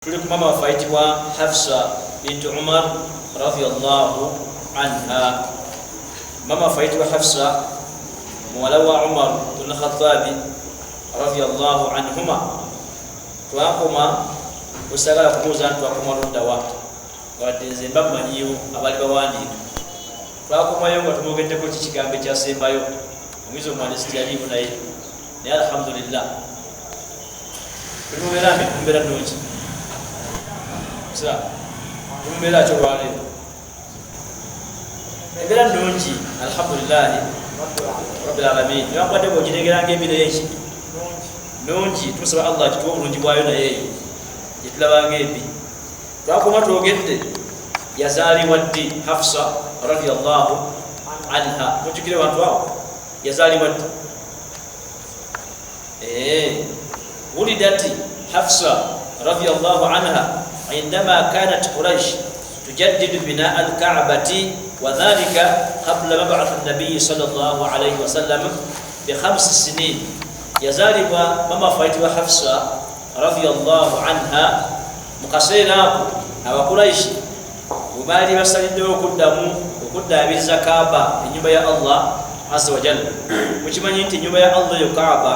Tuli mama wafaitibwa Hafsa bintu Umar radhiyallahu anha. Mama wafaitibwa Hafsa muwala wa Umar bin Khattab radhiyallahu anhuma. Twakoma usagala kumuza twakoma lundawa wadde mbammanyiyo abali bawandika. Twakomayo nga tumugeddeko kikigambo ekyasembayo omwizo omwanisi yalimu naye alhamdulillah tumubeera mbeera nnungi tumubeera kyo lwaleero embeera nnungi alhamdulillahi rabbil alamin. Newankubadde bw'ogiregeranga embeera eki nnungi tumusaba Allah kituwa obulungi bwayo naye gyetulabanga embi. Twakoma twogedde yazaalibwa ddi Hafsa radhiyallahu anha. Mujjukire bantu awo yazaalibwa ddi? ولدت حفصة رضي الله عنها عندما كانت قريش تجدد بناء الكعبة وذلك قبل مبعث النبي صلى الله عليه وسلم ب5 سنين. يزالب مما فايتوا حفصة رضي الله عنها مقصيناكو أو قريش وبالي بسالدوا وكداموا الزكاة إنما يا الله عز وجل وكما ينتي إنما يا الله يكعبة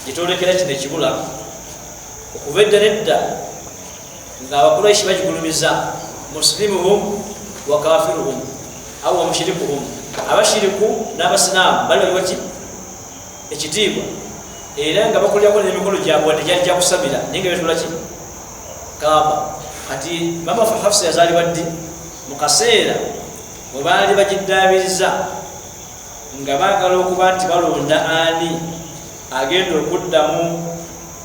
kitolekera kino ekibula okuva edda nedda ng'Abakuraishi bagigulumiza muslimuhum wa kafiruhum au wa mushrikuhum. Abashiriku n'abasinaamu bali baliwaki ekitiibwa era nga bakolerako n'emikolo gyabwe wadde gyali gyakusabira naye nga betulaki Kaaba. Kati mama Hafsa yazaalibwa ddi? Mu kaseera bwe baali bagiddaabiriza nga baagala okuba nti balonda ani agenda okuddamu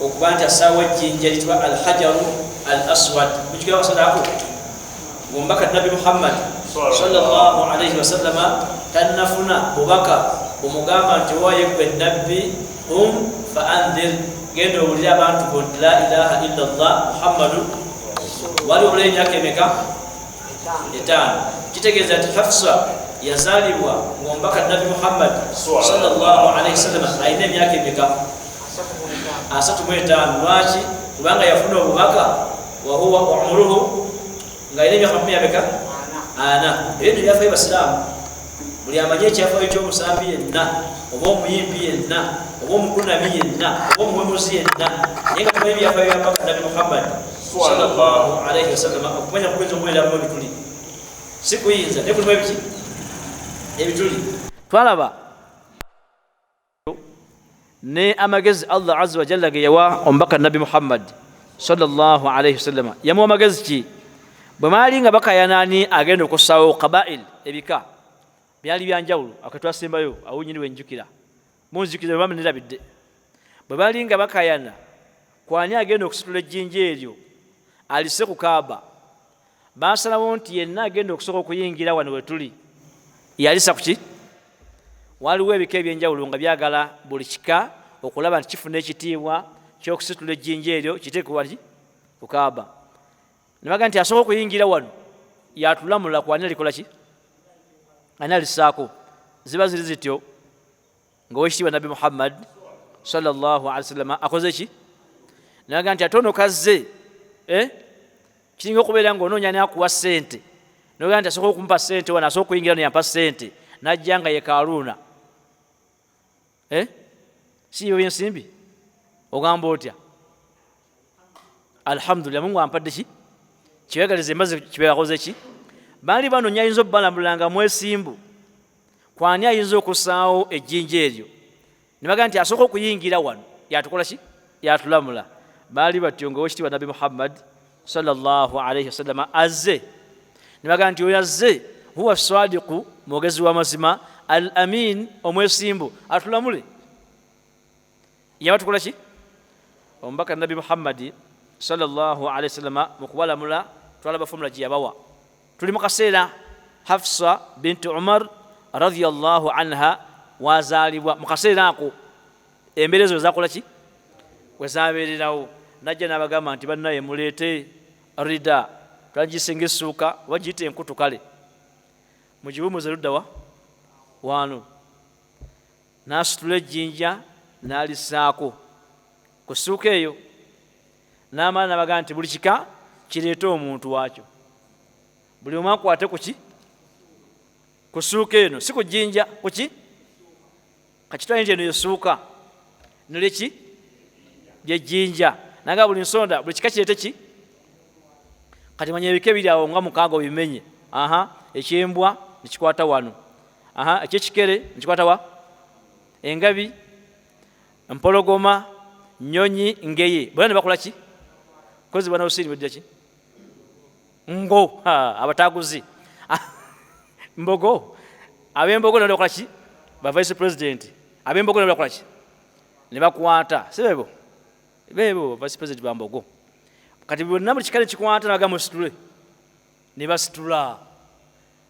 okuba nti asaawa ejjinja litwa alhajaru al aswad. Mukikira wasadako ngombaka Nabi Muhammad sallallahu alayhi wasallama tannafuna bubaka omugamba nti owaye gwe nabbi fa anzir, genda owulire abantu bo la ilaha illa Allah Muhammadu. Wali obulayo emyaka emeka? 5. Kitegeeza nti Hafsa yazaalibwa ngombaka Nabi Muhammad sallallahu alayhi wasallam ayina emyaka emeka? 35. Lwaki? Kubanga yafuna obubaka wa huwa umuruhu nga ayina emyaka emeka? 4. Ebintu byafaayo basiraamu, buli amanye ekyafaayo ky'omusambi yenna oba omuyimbi yenna oba omukunami yenna oba omuwemuzi yenna, naye nga tumanyi byafaayo byambaka Nabi Muhammad sallallahu alayhi wasallam okumanya kukwenza omuweramu ebituli si kuyinza naye kulimu ebiki ebituli. Twalaba ne amagezi Allah azza wa jalla ge yawa omubaka Nabi Muhammad sallallahu alayhi wasallam. Yamuwa amagezi ki? Bwe maali nga bakayanani agenda okussaawo qabail ebika byali byanjawulo akatwasembayo awo nyini wenjukira munzikiriza bwe bamenerabidde. Bwe baali nga bakayana kwani agenda okusitula ejjinja eryo alise ku Kaaba, basalawo nti yenna agenda okusooka okuyingira wano wetuli yalisa kuki? Waliwo ebika ebyenjawulo nga byagala buli kika okulaba nti kifuna ekitiibwa ky'okusitula ejjinja eryo kiteeke waki? Ku Kaaba. Ne baga nti asooka okuyingira wano yatulamula kwani alikola ki? Ani alisaako. Ziba ziri zityo ng'owekitiibwa Nabi Muhammad sallallahu alaihi wasallam akoze ki? Ne baga nti ate ono kazze kiringa okubeera ng'onoonya ani akuwa ssente noga nti asooka okumpa ssente wano asooka okuyingira no yampa ssente najja nga ye Kaaruuna. Si yo yensimbi ogamba otya? Alhamdulillah, Mungu ampadde ki? Kiwegalize mbaze kibeerakoze ki? Baali banoonya ayinza okubalamulanga mwesimbu kwani ayinza okussaawo ejjinja eryo. Ne baga nti asooka okuyingira wano yatukola ki? Yatulamula. Baali batyo ng'owekitiibwa Nabi Muhammad sallallahu alayhi wasallam azze. Ne baga nti oyo azze huwa sadiqu, mwogezi w'amazima, al amin, omwesimbu, atulamule. Yabatukola ki? Omubaka Nabi Muhammad sallallahu alayhi wasallam mu kubalamula twalaba fomula gye yabawa. Tuli mu kaseera Hafsa bintu Umar radhiyallahu anha wazaalibwa. Mu kaseera ako embeera ezo zakola ki? We zaabeererawo. Najja n'abagamba nti bannaye muleete rida twagisenga essuuka oba giyite enkutu kale mugibumuze luddawa wano. N'asitula ejjinja n'alisaako ku ssuuka eyo n'amala n'abaga nti buli kika kireeta omuntu waakyo, buli omu akwate kuki kusuuka eno, si kujinja kuki kakitwale nti eno yesuuka noleki lyejjinja naga buli nsonda buli kika kireete ki kati manya ebika ebiri awo nga mukaaga obimenye. Ekyembwa nekikwata wano, ekyekikere nekikwata wa engabi, empologoma, nyonyi, ngeye, bonna ne bakola ki kozi bwana usiri bedda ki ngo abataguzi mbogo, abembogo ne bakola ki ba vice president, abembogo ne bakola ki ne bakwata, sibebo bebo vice president bambogo. Kati bonna buli kikale kikwata naga musitule ne basitula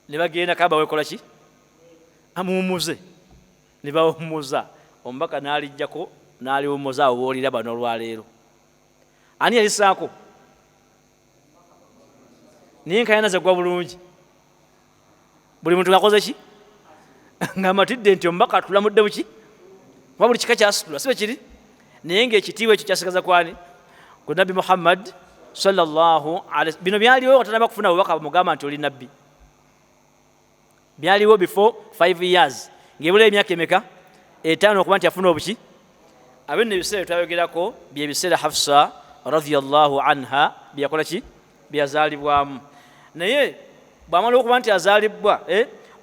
ne bagenda kaba wekola ki amuumuze ne bawumuza, omubaka n'alijjako n'aliwomuza awo boolira bano olwaleero. Ani yalisaako naye nkayana zagwa bulungi, buli muntu ngakoze ki ng'amatidde nti omubaka atulamudde buki kuba buli kika kyasitula sibe kiri, naye ng'ekitiibwa ekyo kyasigaza kwani ku nabbi Muhammad sallallahu alaihi. Bino byaliwo watanaba kufuna obubaka bamugamba nti oli nabbi, byaliwo before 5 years ng'ebula emyaka emeka 5 okuba nti afuna obuki. Abino ebiseera twayogerako byebiseera Hafsa radhiyallahu anha byakola ki byazaalibwamu, naye bwamala okuba nti azaalibwa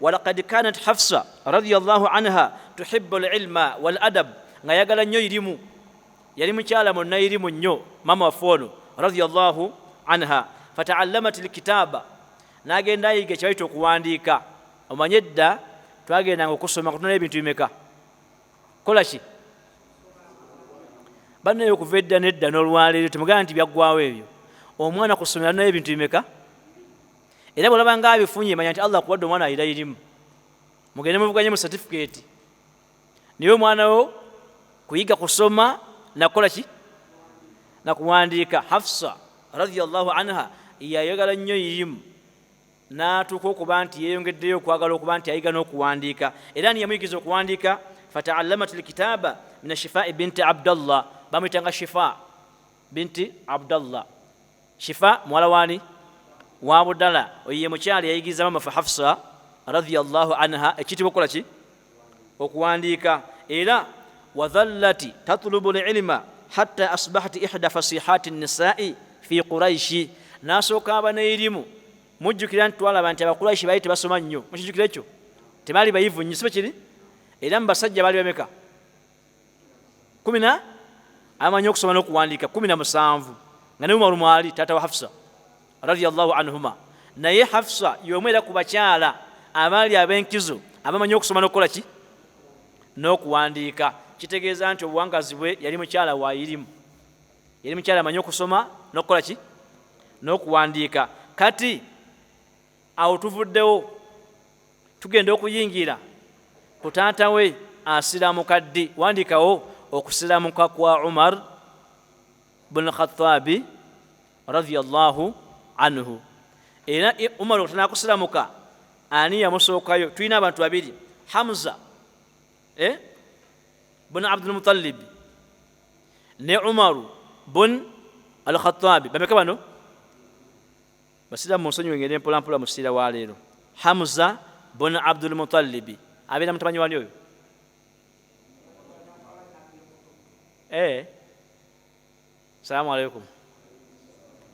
walaqad kanat Hafsa radhiyallahu anha tuhibbu al-ilma wal adab, nga yagala nnyo irimu, yali mukyala munnayirimu nnyo mama waffe ono radhiyallahu anha. Fata'allamat al-kitaba, n'agenda ayiga kyebayita okuwandiika. Omanye edda twagendanga okusoma kutunula ebintu bimeka kola ki bannaye okuva edda nedda n'olwaleero temugamba nti byaggwawo ebyo, omwana kusomera naye ebintu bimeka, era bw'olaba nga abifunye manya nti Allah akuwadde omwana ayira irimu, mugende muvuganye mu certificate. Naye omwana wo kuyiga kusoma nakola ki nakuwandiika. Hafsa radhiyallahu anha yayagala nnyo irimu, n'atuuka okuba nti yeeyongeddeyo okwagala okuba nti ayiga n'okuwandiika, era niyamuyigiriza okuwandiika. Fata'allamat al-kitaba min Shifaa binti Abdallah, bamuyitanga Shifa binti Abdallah. Shifa muwala wani wa Abdallah, oyo ye mukyala yayigiriza mama fa Hafsa radhiyallahu anha ekitiibwa okukola ki okuwandiika. Era wadhallati tatlubu al-ilma hatta asbahat ihda fasihati an-nisa'i fi Quraishi, n'asooka aba n'erimu. Mujjukira nti twalaba nti Abakuraishi baali tebasoma nnyo, mukijjukira ekyo, tebaali bayivu nnyo sibe kiri, era mu basajja baali bameka 10 amanyi okusoma n'okuwandiika 17, nga ne Umaru mwali taata wa Hafsa radhiyallahu anhuma. Naye Hafsa y'omu era ku bakyala abaali ab'enkizo abamanyi okusoma n'okukola ki n'okuwandiika. Kitegeeza nti obuwangazi bwe yali mukyala wa irimu, yali mukyala amanyi okusoma n'okukola ki n'okuwandiika. Kati awo tuvuddewo tugenda okuyingira ku taata we asiramuka ddi. Wandiikawo okusiramuka kwa Umar bin Khattabi radhiyallahu anhu. Era Umar otanakusiramuka ani yamusookayo? Tulina abantu babiri, Hamza bin Abdul Muttalib ne Umar bin al-Khattabi. Bameka bano? Basiramu nsonyi ngende mpola mpola musira wa leero. Hamza bin Abdul Muttalib abeera mutamanyi wali oyo? Assalamu alaikum.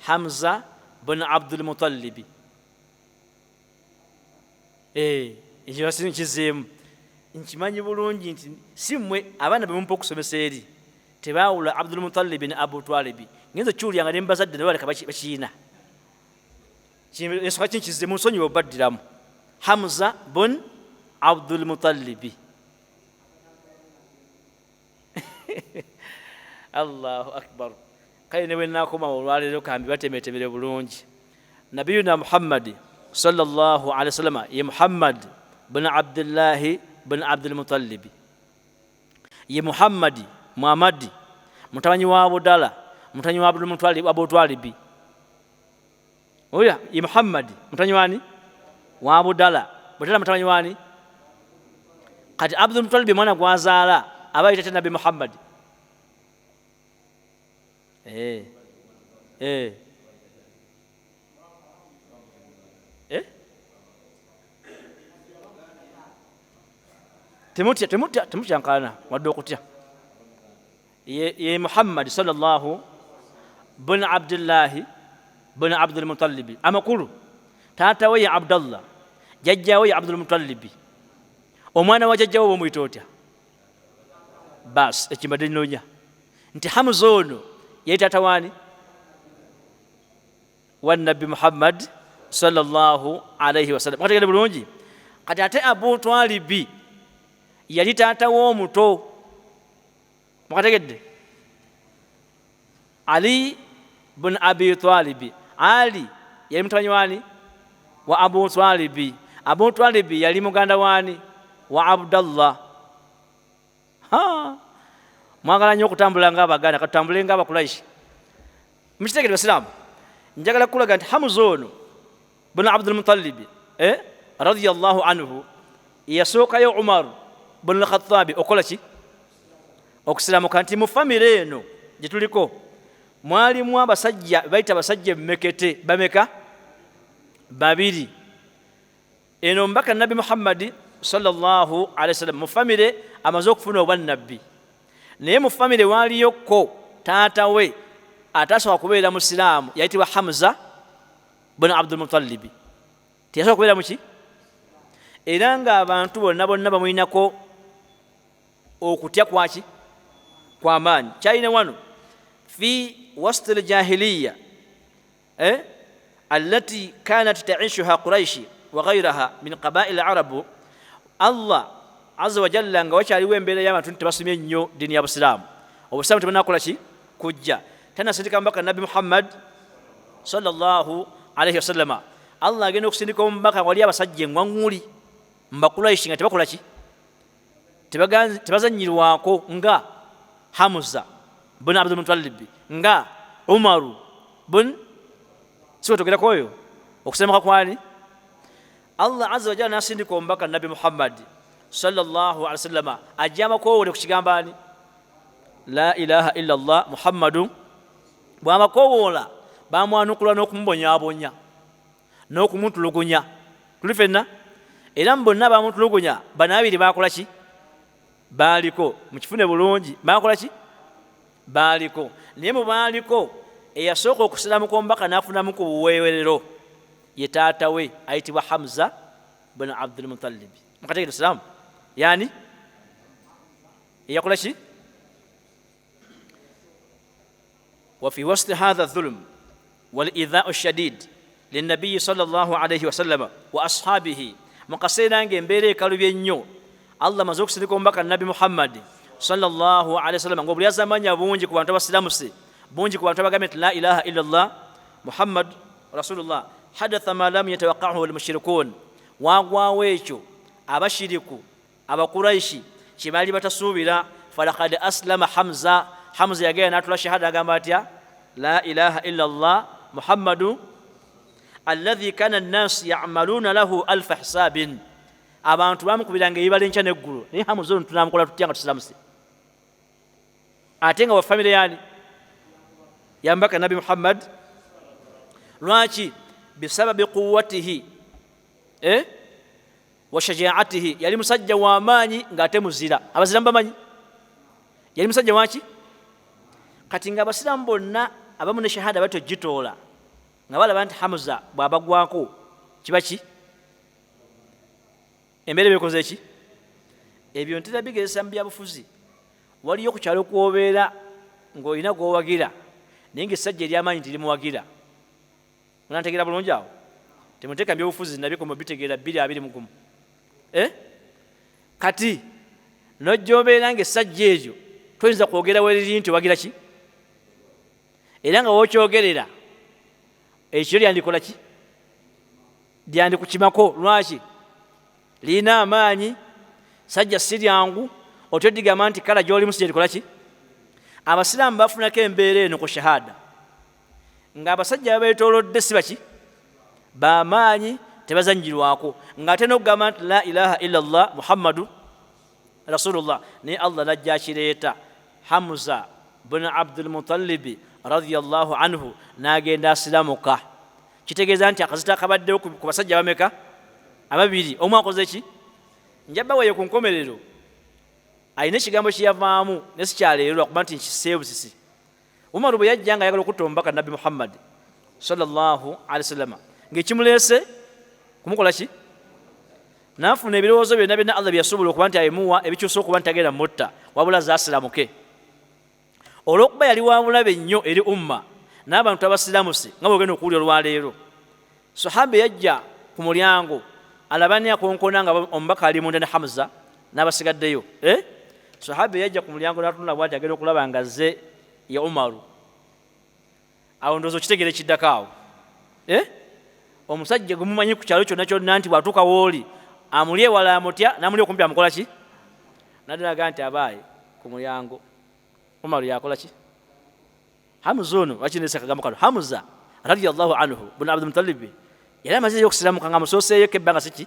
Hamza bin Abdul Muttalib. Ekyo nkizeemu nkimanyi bulungi nti si mmwe abaana bemumpa okusomesa eri tebaawula Abdul Muttalib ne Abu Talib. Ngenza kyulyanga ne mbazadde ne baleka bakiina. Ensonga kinkizeemu nsonyi obaddiramu. Hamza bin Abdul Muttalib. Allahu akbar. Kale ne bwenakoma olwaleero kambi batemetemere bulungi. Nabiyuna Muhammad sallallahu alaihi wasallam ye Muhammad bin Abdullah bin Abdul Muttalib. Ye Muhammad Muhammad mutamanyi wa Abdallah, mutamanyi wa Abdul Muttalib, Abu Talib. Oya ye Muhammad mutamanyi wani wa Abdallah, Abdallah mutamanyi wani? Kati Abdul Muttalib mwana gwazaala abayita Nabi Muhammad. temutyankana wadde okutya ye Muhammad sallallahu bin Abdullahi bin Abdul Muttalib amakulu taata we ya Abdallah jajjawe ya Abdul Muttalib omwana wa jajjawe bamuyita otya bas ekimbadde nnonya nti Hamza ono ye taata wani wa Nabbi Muhammad sallallahu alayhi wasallam kategere bulungi kati ate Abu Talib yali taata w'omuto mukategedde Ali bin Abi Talib Ali yali mutabani wani wa Abu Talib Abu Talib yali muganda wani wa Abdallah mwagala nnyo okutambula ng'Abaganda katutambule ng'Abakuraishi mukitegere Basiraamu njagala kulaga nti Hamza ono bin Abdul Muttalib radiyallahu anhu yasookayo Umar bin al-Khattabi okola ki okusiramuka nti mu famire eno gye tuliko mwalimu abasajja bayita abasajja mmekete bameka babiri eno mbaka Nabi Muhammad sallallahu alayhi wasallam mu famire amaze okufuna obwannabbi naye mu famire waliyokko taata we atasobola kubeera musiraamu yayitibwa Hamza bin Abdul Muttalib teyasobola kubeera muki era ng'abantu bonna bamuyinako okutya kwaki kw'amaanyi kyalina wano fi wasti al-jahiliya allati kanat ta'ishuha Quraish wa ghayraha min qaba'il al-arab Allah azza wa jalla nga wakyaliwo embeera y'abantu tebasomye ennyo ddiini ya busiraamu obusiraamu tebanakola ki kujja tanasindika mbaka Nabi Muhammad sallallahu alayhi wasallama Allah agenda okusindika omubaka wali abasajja engwaŋŋuli mbakuraishi nga tebakola ki tebazanyirwako nga Hamza bin Abdul Muttalib nga Umaru bin siwetogerako oyo okusemaka kwani Allah azza wa jalla nasindika omubaka Nabi Muhammad sallallahu alaihi wasallama ajjamakowole ku kigamba ani la ilaha illa Allah Muhammadu bw'amakowoola bamwanukula n'okumubonyaabonya n'okumutulugunya tuli fenna era bonna bamutulugunya bano abiri bakola ki baaliko mukifune bulungi bakola ki baaliko naye mu baaliko eyasooka okusiramuka omubaka n'afunamu ku buweerero ye taata we ayitibwa Hamza bin Abdul Muttalib mukategere Islam yani yakola ki وفي وسط هذا الظلم والإيذاء الشديد للنبي صلى الله عليه وسلم وأصحابه مقصينا نجمبري كالوبي نيو الله مزوك سلكم بك النبي محمد صلى الله عليه وسلم قبل يا زمان يا بونجي كوانتو بسلامسي بونجي كوانتو بكلمة لا إله إلا الله محمد رسول الله حدث ما لم يتوقعه المشركون واغواويشو أبشركو أبا قريشي شمالي بتسوبلا فلقد أسلم حمزة يجي ناتلا شهادة جامعتيا لا إله إلا الله محمد الذي كان الناس يعملون له ألف حساب abantu bamukubiranga ebibala enkya neggulu naye Hamza ono tunamukola tutya nga tusiramuse ate nga wa famire yani yambaka Nabi Muhammad lwaki bisababi quwwatihi wa shajaatihi yali musajja w'amaanyi ng'ate muzira abaziramu bamanyi yali musajja waki kati nga abasiraamu bonna abamu ne shahada batojitoola nga balaba nti Hamza bw'abagwako kiba ki embeera bekoze ki ebyo ntera bigezesa mu byabufuzi waliyo ku kyalo kwobeera ng'olina gw'owagira naye ng'essajja ery'amaanyi tirimuwagira munantegeera bulungi awo temuteeka mu byobufuzi nabikomo bitegeera 2:21 kati nojja obeera ng'essajja eryo toyinza kwogera weriri nti wagira ki era nga wokyogerera ekyo lyandikola ki lyandikukimako lwaki lina amaanyi sajja si lyangu otyodigamba nti kala gy'oli musi gyerikola ki abasiraamu bafunako embeera eno ku shahada ng'abasajja babeetoolodde si baki b'amaanyi tebazanyirwako ng'ate n'okugamba nti la ilaha illa Allah Muhammadu rasulullah naye Allah najja akireeta Hamza bin Abdul Muttalib radiyallahu anhu n'agenda asilamuka. Kitegeeza nti akazita akabaddewo ku basajja bameka ababiri, omu akoze ki? Njabba waye ku nkomerero alina ekigambo kyeyavaamu ne sikyaleerwa kuba nti nkiseeyo busisi. Umaru bwe yajja nga ayagala okutta omubaka Nabbi Muhammad sallallahu alaihi wasallam, ng'ekimuleese kumukola ki? N'afuna ebirowoozo byonna byonna Allah byasobola okuba nti ayimuwa ebikyusa okuba nti agenda mutta, wabula zaasilamuke. Olw'okuba yali wa bulabe nnyo eri umma n'abantu abasilamuse nga bw'ogenda okuwulira olwaleero. Sahaba yajja ku mulyango alaba ne akonkona nga omubaka ali munda ne Hamza n'abasigaddeyo. Sahaba yajja ku mulyango n'atunula bw'ati agenda okulaba nga zze ya Umaru. Awo ndowooza okitegere kiddako awo. Omusajja gwe mumanyi ku kyalo kyonna kyonna nti bw'atuuka w'oli amuli ewala amutya n'amuli okumpi amukola ki? N'addiraga nti abaaye ku mulyango Umaru yakola ki? Hamza ono wakinese akagambo kano, Hamza radiyallahu anhu bun Abdul Muttalib yali amazeyo okusiramuka nga musooseeyo ebbanga si ki?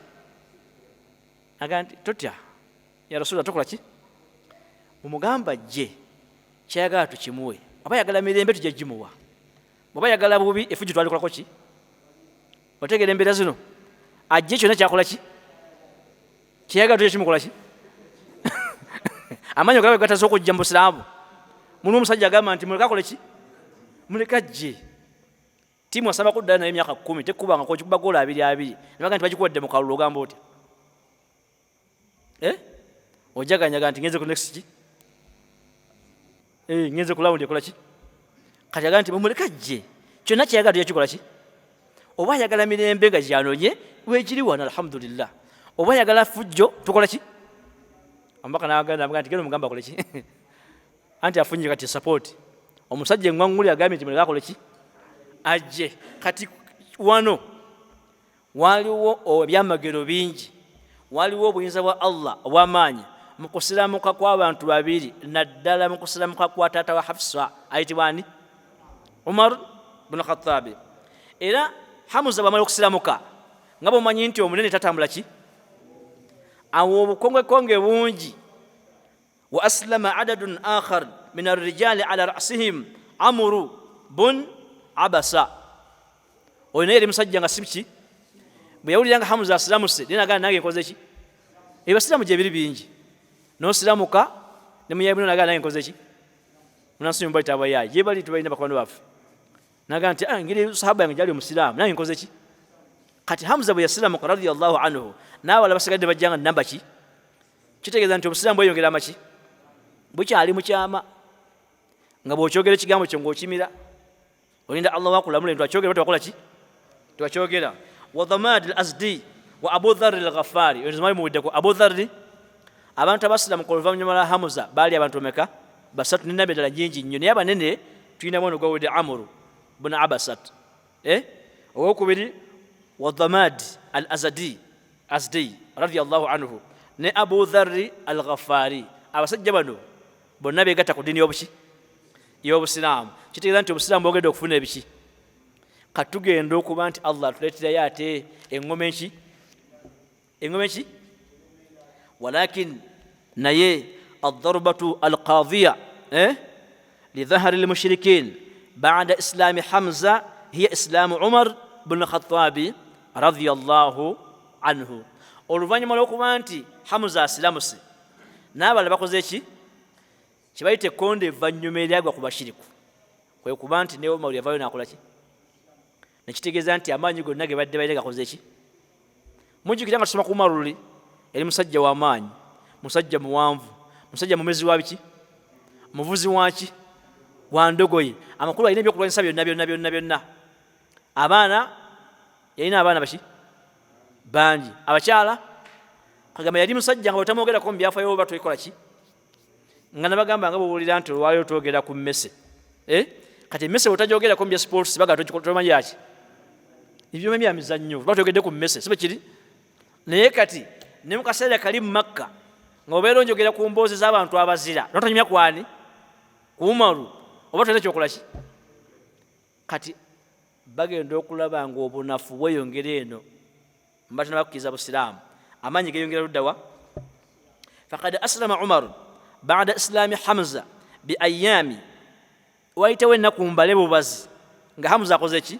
Aga nti totya ya Rasulullah, tokola ki? Mumugamba ajje kyayagala tukimuwe, oba yagala mirembe tujja gimuwa, bw'oba yagala bubi efujjo twalikolako ki? Otegeera embeera zino, ajje kyonna kyakola ki? Kyayagala tujja kimukola ki? Amanyi ogalabe gataza okujja mu Busiraamu. Muno omusajja agamba nti muleka akole ki? Muleka ajje. Tiimu asaba kuddayo naye emyaka 10 tekubanga kikuba goola 2-2 nebaga nti bagikuwadde mu kalulu ogamba otya? Ojaganyaga nti ngenze ku next ki? Ngenze ku lawundi ekola ki? Kati agamba nti muleka ajje kyonna kyayagala tujja kikola ki? Oba ayagala mirembe nga gyanonye weekiri wano alhamdulillah, oba ayagala fujjo tukola ki? Omubaka n'agamba nti genda omugamba akole ki? Anti afunye kati support. Omusajja engwanguli agambye nti muleka akole ki? Ajje. Kati wano waliwo ebyamagero bingi, waliwo obuyinza bwa Allah obw'amaanyi mu kusiramuka kw'abantu babiri, naddala mu kusiramuka kwa taata wa Hafsa ayitibwa ani? Umar bin Khattab. Era Hamza bw'amala okusiramuka nga bw'omanyi nti omunene tatambula ki? Awo obukongekonge bungi. Wa aslama adadun akhar min arrijali ala ra'sihim Amru bun Abasa. Oyo naye yali musajja nga si ki? Bwe yawulira nga Hamza asiramuse nagamba nange nkoze ki? Ebasiramu gye biri bingi. N'osiramuka ne muyayi nagamba nange nkoze ki? Munansi mu bayita abayayi gye bali tubalina bakwano baffe. Nagamba nti ngeri sahaba yange gyali omusiraamu nange nkoze ki? Kati Hamza bwe yasiramuka radiyallahu anhu n'abala basigadde bajjanga namba ki? Kitegeeza nti obusiraamu bweyongera amaki? Bukyali mu kyama nga bw'okyogera ekigambo kyo ng'okimira olinda Allah wakulamula nti wakyogera tewakola ki? Tewakyogera. Wa Dhamad al-Azdi wa Abu Dharr al-Ghaffari. Ezimali muwiddeko Abu Dharr abantu abasiramuka oluvannyuma lwa Hamza baali abantu omeka? Basatu. N'ennabe ddala nnyingi nnyo naye abanene tulina ono gwawedde Amru bun Abasat. Owokubiri wa Dhamad al-Azdi radiyallahu anhu ne Abu Dharr al-Ghaffari. Abasajja bano bonna beegatta ku ddiini y'Obusiraamu. Kitegeeza nti Obusiraamu bwogedde okufuna ebiki? Katugenda okuba nti Allah tuleeterayo ate engoma enki? Engoma enki? Walakin naye ad-darbatu al-qaadhiya lidhahari al-mushrikin ba'da islami Hamza hiya islamu Umar bin Khattabi radiyallahu anhu. Oluvannyuma lw'okuba nti Hamza asiramuse n'abala bakoze ki? Kibayita ekkonde evvannyuma eryagwa ku bashiriku. Kwe kuba nti ne Umaru yavaayo n'akola ki? Nekitegeeza nti amaanyi gonna ge badde balina gakoze ki? Mujjukira nga tusoma ku Umaru luli yali musajja w'amaanyi, musajja muwanvu, musajja mumezi wa biki? Muvuzi waki? Wa ndogoyi. Amakulu alina ebyokulwanyisa byonna. Abaana yalina abaana baki? Bangi. Abakyala kagamba yali musajja nga bwetamwogerako mu byafaayo oba twikola ki? Nga nabagamba nga bw'owulira nti olwaliyo twogera ku mmese. Kati emmese bw'otajyogerako mu bya sports baga tomanyi yaki? Ebyuma bya mizannyo batwogedde ku mmese si bwe kiri? Naye kati ne mu kaseera kali mu Makka nga obeera onjogera ku mboozi z'abantu abazira notanyumya kwani? Ku Umaru oba tolina kyokola ki? Kati bagenda okulaba nga obunafu bweyongera eno mbatana bakkiriza Busiraamu amaanyi geyongera luddawa? Faqad aslama Umar ba'da islami Hamza bi ayami wayitawo ennaku mbale bubazi nga Hamza akoze ki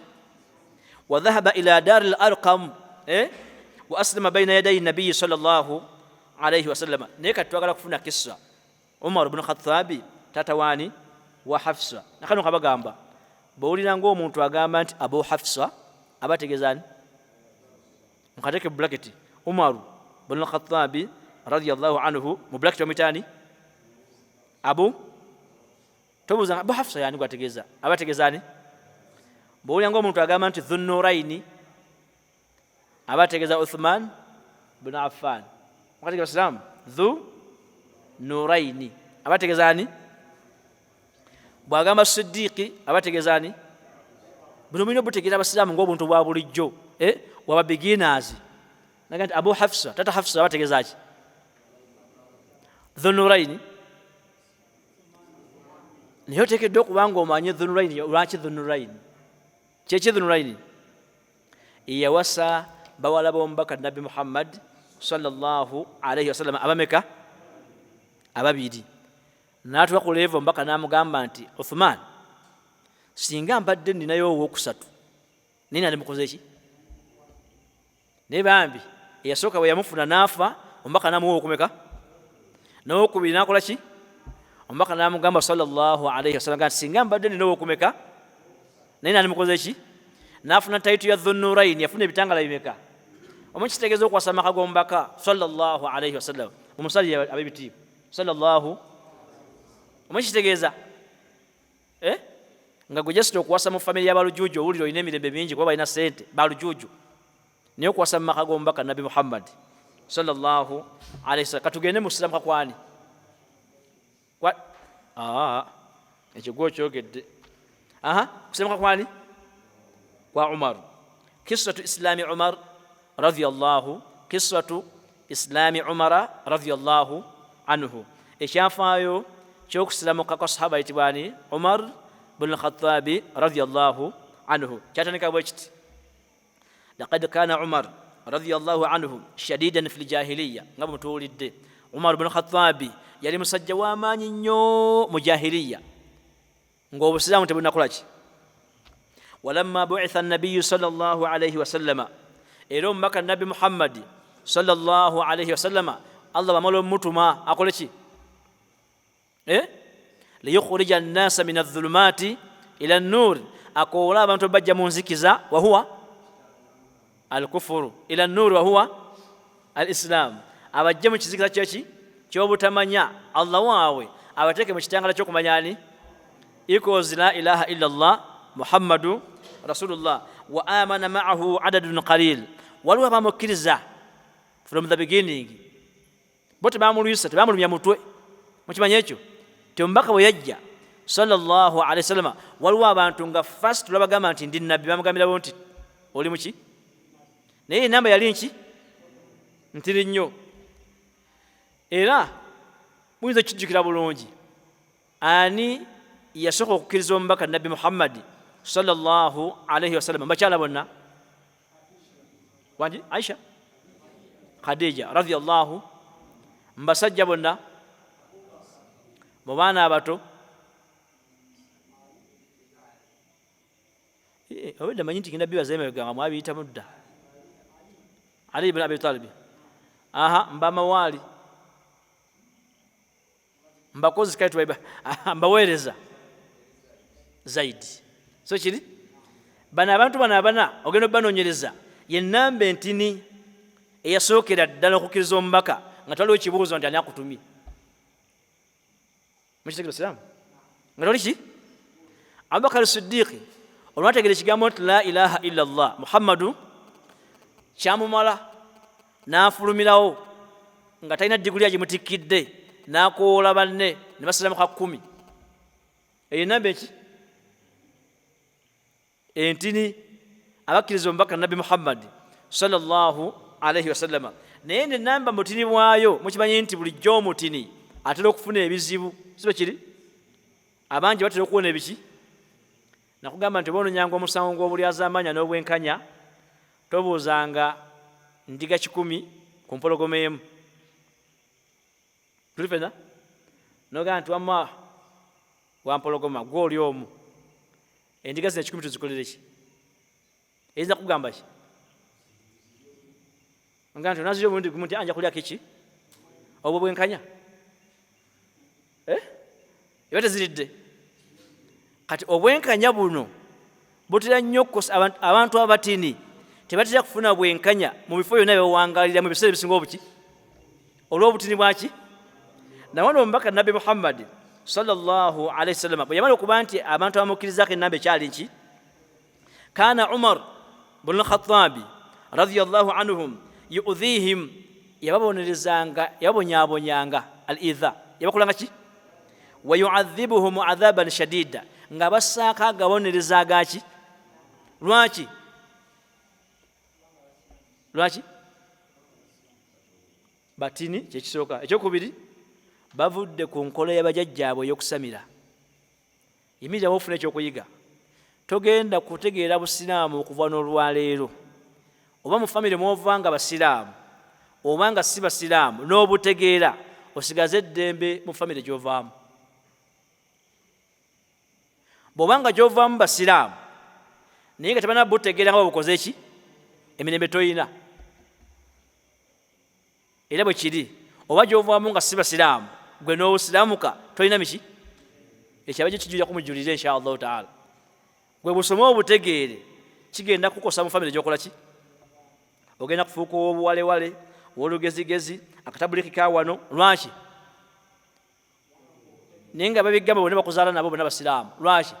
wa dhahaba ila dar al-arqam wa aslama bayna yaday nabiy sallallahu alayhi wasallam. Naye kati twagala kufuna kissa Umar ibn Khattabi tatawani wa Hafsa. Nakano kabagamba bawulira ng'omuntu agamba nti Abu Hafsa abategezani mukateke bracket Umar ibn Khattabi radiyallahu anhu mu bracket omitani Abu tobuza Abu Hafsa yani gwategeza abategezani. Bawulira ng'omuntu agamba nti Dhunnuraini abategeza Uthman ibn Affan mukateke Islam Dhunnuraini abategezani. Bwagamba Siddiqi abategezani. Buno bino butegeza abasilamu ng'obuntu bwa bulijjo waba beginners. Nagati Abu Hafsa tata Hafsa abategezaki Dhunnuraini. Niyo tekedde okubanga omanye Dhunnuraini lwaki Dhunnuraini kyeki Dhunnuraini yawasa bawala b'omubaka Nabi Muhammad sallallahu alayhi wasallam abameka ababiri. N'atuuka ku level omubaka n'amugamba nti Uthman singa mbadde ninayo ow'okusatu nina ndimukoze ki? Naye bambi eyasooka bwe yamufuna n'afa omubaka n'amuwa okumeka n'owokubiri n'akola ki? Omubaka n'amugamba sallallahu alayhi wasallam nti singa mbadde nina ow'okumeka naye nandimukoze ki? N'afuna tayitu ya Dhunnuraini, yafuna ebitangala bimeka? Omukitegeeza okuwasa amaka g'omubaka sallallahu alayhi wasallam omusali ab'ebitiibwa sallallahu omukitegeeza nga gwe jasita okuwasa mu family y'abalujuuju owulira olina emirembe mingi kuba balina sente balujuuju, naye okuwasa mu maka g'omubaka Nabi Muhammad sallallahu alayhi wasallam. Katugende mu Islamu kakwani ekyo gwokyogedde kusema kakwani kwa Umar. Kiswatu Islami Umar radiyallahu kiswatu Islami Umara radiyallahu anhu. Ekyafaayo ky'okusilamuka kwa sahaba yitibwani Umar bin Khattabi radiyallahu anhu kyatandika bwe kiti laqad kana Umar radiyallahu anhu shadidan fil jahiliya. Nga mutuwulidde Umar bin Khattabi yali musajja w'amaanyi nnyo mu jahiliya ng'obusiraamu tebunakola ki. Walamma bu'itha an-nabiyyu sallallahu alayhi wasallama, era omubaka Nabi Muhammad sallallahu alayhi wasallama Allah bamala omutuma akole ki? Liyukhrija an-nasa min adh-dhulumati ila an-nur, akoola abantu bajja mu nzikiza wa huwa al-kufru ila an-nur wa huwa al-islam, abajja mu kizikiza kyeki ky'obutamanya Allah waawe abateeke mu kitangala ky'okumanyani equals la ilaha illa Allah Muhammadu Rasulullah wa amana ma'ahu adadun qalil. Waliwo abamukkiriza from the beginning bo tebamulwisa tebamulumya mutwe mukimanya ekyo. Omubaka bwe yajja sallallahu alayhi wasallam waliwo abantu nga first tulabagamba nti ndi nabbi bamugambirawo nti oli muki, naye enamba yali nki ntiri nnyo. Era muyinza okijjukira bulungi ani yasooka okukkiriza omubaka Nabi Muhammad sallallahu alayhi wasallam bakyala bonna wangi Aisha Khadija radiyallahu mbasajja bonna mu baana abato obedda manyi nti nabbi bazemeganga mwabiyita mudda Ali ibn Abi Talib mbamawaali mbakozi kale tuba mbaweereza zaidi so kiri bana abantu bana abana ogenda banoonyereza yenamba entini eyasookera ddala okukkiriza omubaka nga twaliwo ekibuuzo nti ani akutumye mukitegero Islam nga twali ki Abubakar Siddiqi olwategera ekigambo nti la ilaha illa Allah Muhammadu kyamumala n'afulumirawo nga talina diguli agimutikkidde n'akoola banne ne basalamu ka 10 eyo namba eki entini abakkiriza omubaka Nabi Muhammad sallallahu alayhi wasallam. Naye ne namba mutini bwayo mukimanyi nti bulijjo omutini atera okufuna ebizibu sibe kiri abangi batera okuwona ebiki. Nakugamba nti boononyanga omusango gw'obulyazaamanya n'obwenkanya tobuuzanga ndiga 10 ku mpologoma emu tuli fena nogamba nti wamma wampologoma gwe oli omu endiga zino 10 tuzikolere ki eyinza kugamba ki nga nti onazirya obundi gumu nti anja kulyako ki obwo bwenkanya eba teziridde kati obwenkanya buno butera nnyo abantu abatini tebatera kufuna bwenkanya mu bifo byonna byewawangalira mu biseera ebisinga obuki olw'obutini bwaki nawana omubaka nabbi Muhammad sallallahu alaihi wasallam bwe yamala okuba nti abantu abamukkirizako ennamba ekyali nki kana Umar bin al-Khattabi radiyallahu anhum yu'dhihim yababonerezanga yabonyabonyanga al-idha yabakolanga ki wa yu'adhibuhum 'adhaban shadida nga basaaka agabonereza agaki lwaki batini kyekisooka ekyokubiri bavudde ku nkola y'abajjajjaabwe ey'okusamira yimirira wofuna ekyokuyiga togenda kutegeera busiraamu okuva n'olwaleero oba mu famire mwovanga basiraamu oba nga si basiraamu n'obutegeera osigaze eddembe mu famire gy'ovaamu bw'obanga gy'ovaamu basiraamu naye nga tebanaba butegeera nga babukoze ki emirembe toyina era bwe kiri oba gy'ovaamu nga si basiraamu gwe n'obusiraamuka toyina miki ekyaba gye kijulira kumujulira insha allahu taala gwe busome obutegeere kigenda kukosa mu famire gy'okola ki ogenda kufuuka ow'obuwalewale ow'olugezigezi akatabuliki ka wano lwaki naye nga babigamba bonna bakuzaala nabo bonna basiraamu lwaki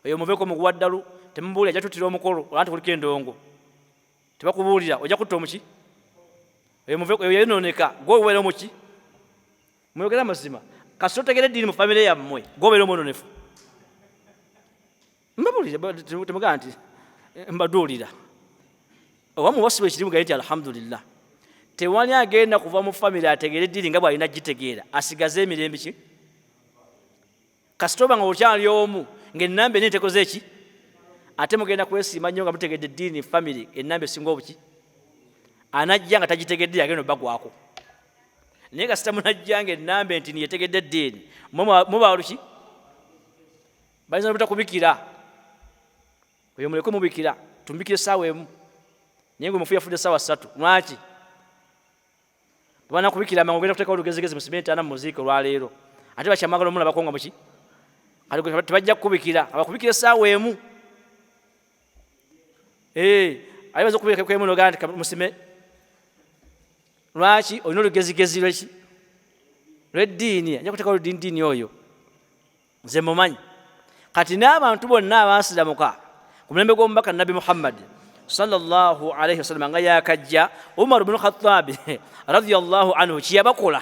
oyo muveeko muguwa ddalu temubuulira ajja tuttira omukolo olanti kuliko endongo tebakubuulira ojja kutta omuki oyo muveeko oyo yeyonooneka gwe obeera omuki mwogera amazima kasi totegera eddiini mu famire yammwe gwe obeera omwononefu mbabuulira temugaa nti mbaduulira oba mubasiba ekirimu gali nti alhamdulillah tewali agenda kuva mu famire ategeera eddiini nga bw'alina gitegeera asigaze emirembe ki kasita oba nga okyali omu ng'ennamba eni tekoze eki ate mugenda kwesiima nnyo nga mutegedde eddiini famire ennamba esinga obuki anajja nga tagitegedde agenda obbagwako naye kasita munajja nga ennamba enti niyetegedde eddiini muba luki bayinza nobutakubikira oyo muleke mubikira tumubikire essaawa emu naye gwe mufu yafudde essaawa 3 lwaki bwana kubikira amangu ogenda kuteekawo olugezigezi mu simenti ana mu muziika olwaleero ate bakyamagala omulabako nga muki tebajja kukubikira abakubikira essaawa emu alibaza okubika kwemu nogaa nti musime lwaki olina olugezigezi lweki lw'eddiini ajja kuteekawo oluddiini oyo nze mumanyi kati n'abantu bonna abaasiramuka ku mulembe gw'omubaka nabbi Muhammad sallallahu alaihi wasallam nga yakajja Umar bin Khattabi radiyallahu anhu kiyabakola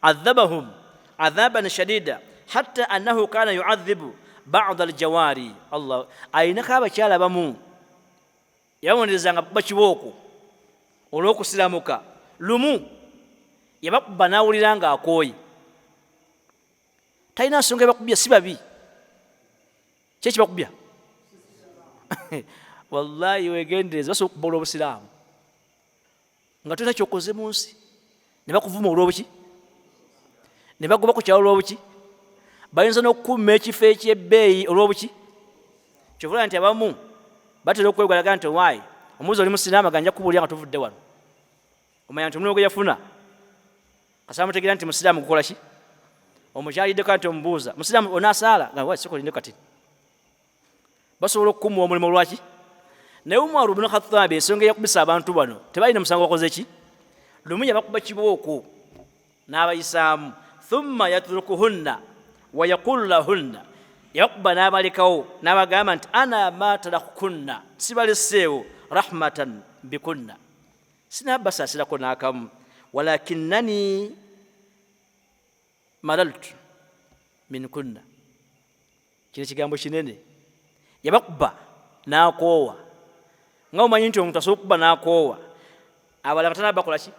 adhabahum adhaban shadida hatta annahu kana yu'adhibu ba'd al-jawari Allah aynaka abakyala bamu yabonerezanga bakibooko olw'okusiramuka lumu yabakuba n'awulira nga akooye talina nsonga yabakubya si babi kyeki bakubya wallahi wegendereza basobola okubola obusiraamu nga tolina kyokoze mu nsi ne bakuvuma olw'obuki ne bagoba ku kyalo olw'obuki bayinza n'okukuuma ekifo ekyebbeeyi olw'obuki kyovula nti abamu batera okwegalaga nti waayi omuzi oli musiraamu ganja kubuulira nga tuvudde wano omanya nti omulimu gwe yafuna kasaba mutegeera nti musiraamu gukola ki omukyaliddeko nti omubuuza musiraamu onaasaala nga waayi sikolinde kati basobola okukuuma omulimu olwaki naye Umar bin Khattab ensonga eyakubisa abantu bano tebalina musango bakoze ki lumu yabakuba kibooko n'abayisaamu thumma yatrukuhunna wa yaqulu lahunna yakuba n'abalekawo n'abagamba nti ana ma tarakukunna sibaleseewo rahmatan bikunna sinabasaasirako n'akamu walakinnani malaltu minkunna kino ekigambo kinene yabakuba n'akoowa nga omanyi nti omuntu asobola okuba n'akoowa abalala katana bakola ki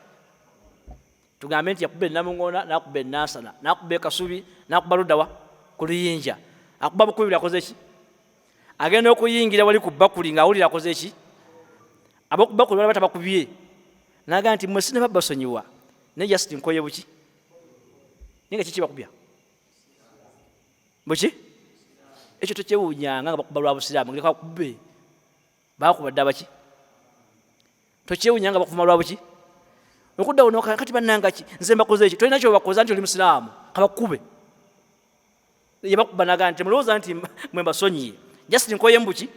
tugambe nti yakuba ennamuŋŋoona n'akuba ennansana n'akuba ekasubi n'akuba luddawa ku luyinja akuba bukubiri akoze ki agenda okuyingira wali ku bakuli ng'awulira akoze ki ab'okubakuli bali batabakubye n'agamba nti mmwe sinaba basonyiwa naye just nkoye buki naye nga kiki bakubya Bweki ekyo tokyewuunyanga nga bakuba lwa busiraamu ngeleka bakubbe bakubadde abaki tokyewuunyanga bakuvuma lwa buki okuddawo kati bannanga ki nze mbakoze eki tolina kyobakoza nti oli musiraamu kabakube yebakuba naga nti mulowooza nti mwe mbasonyiye just nkoye mbuki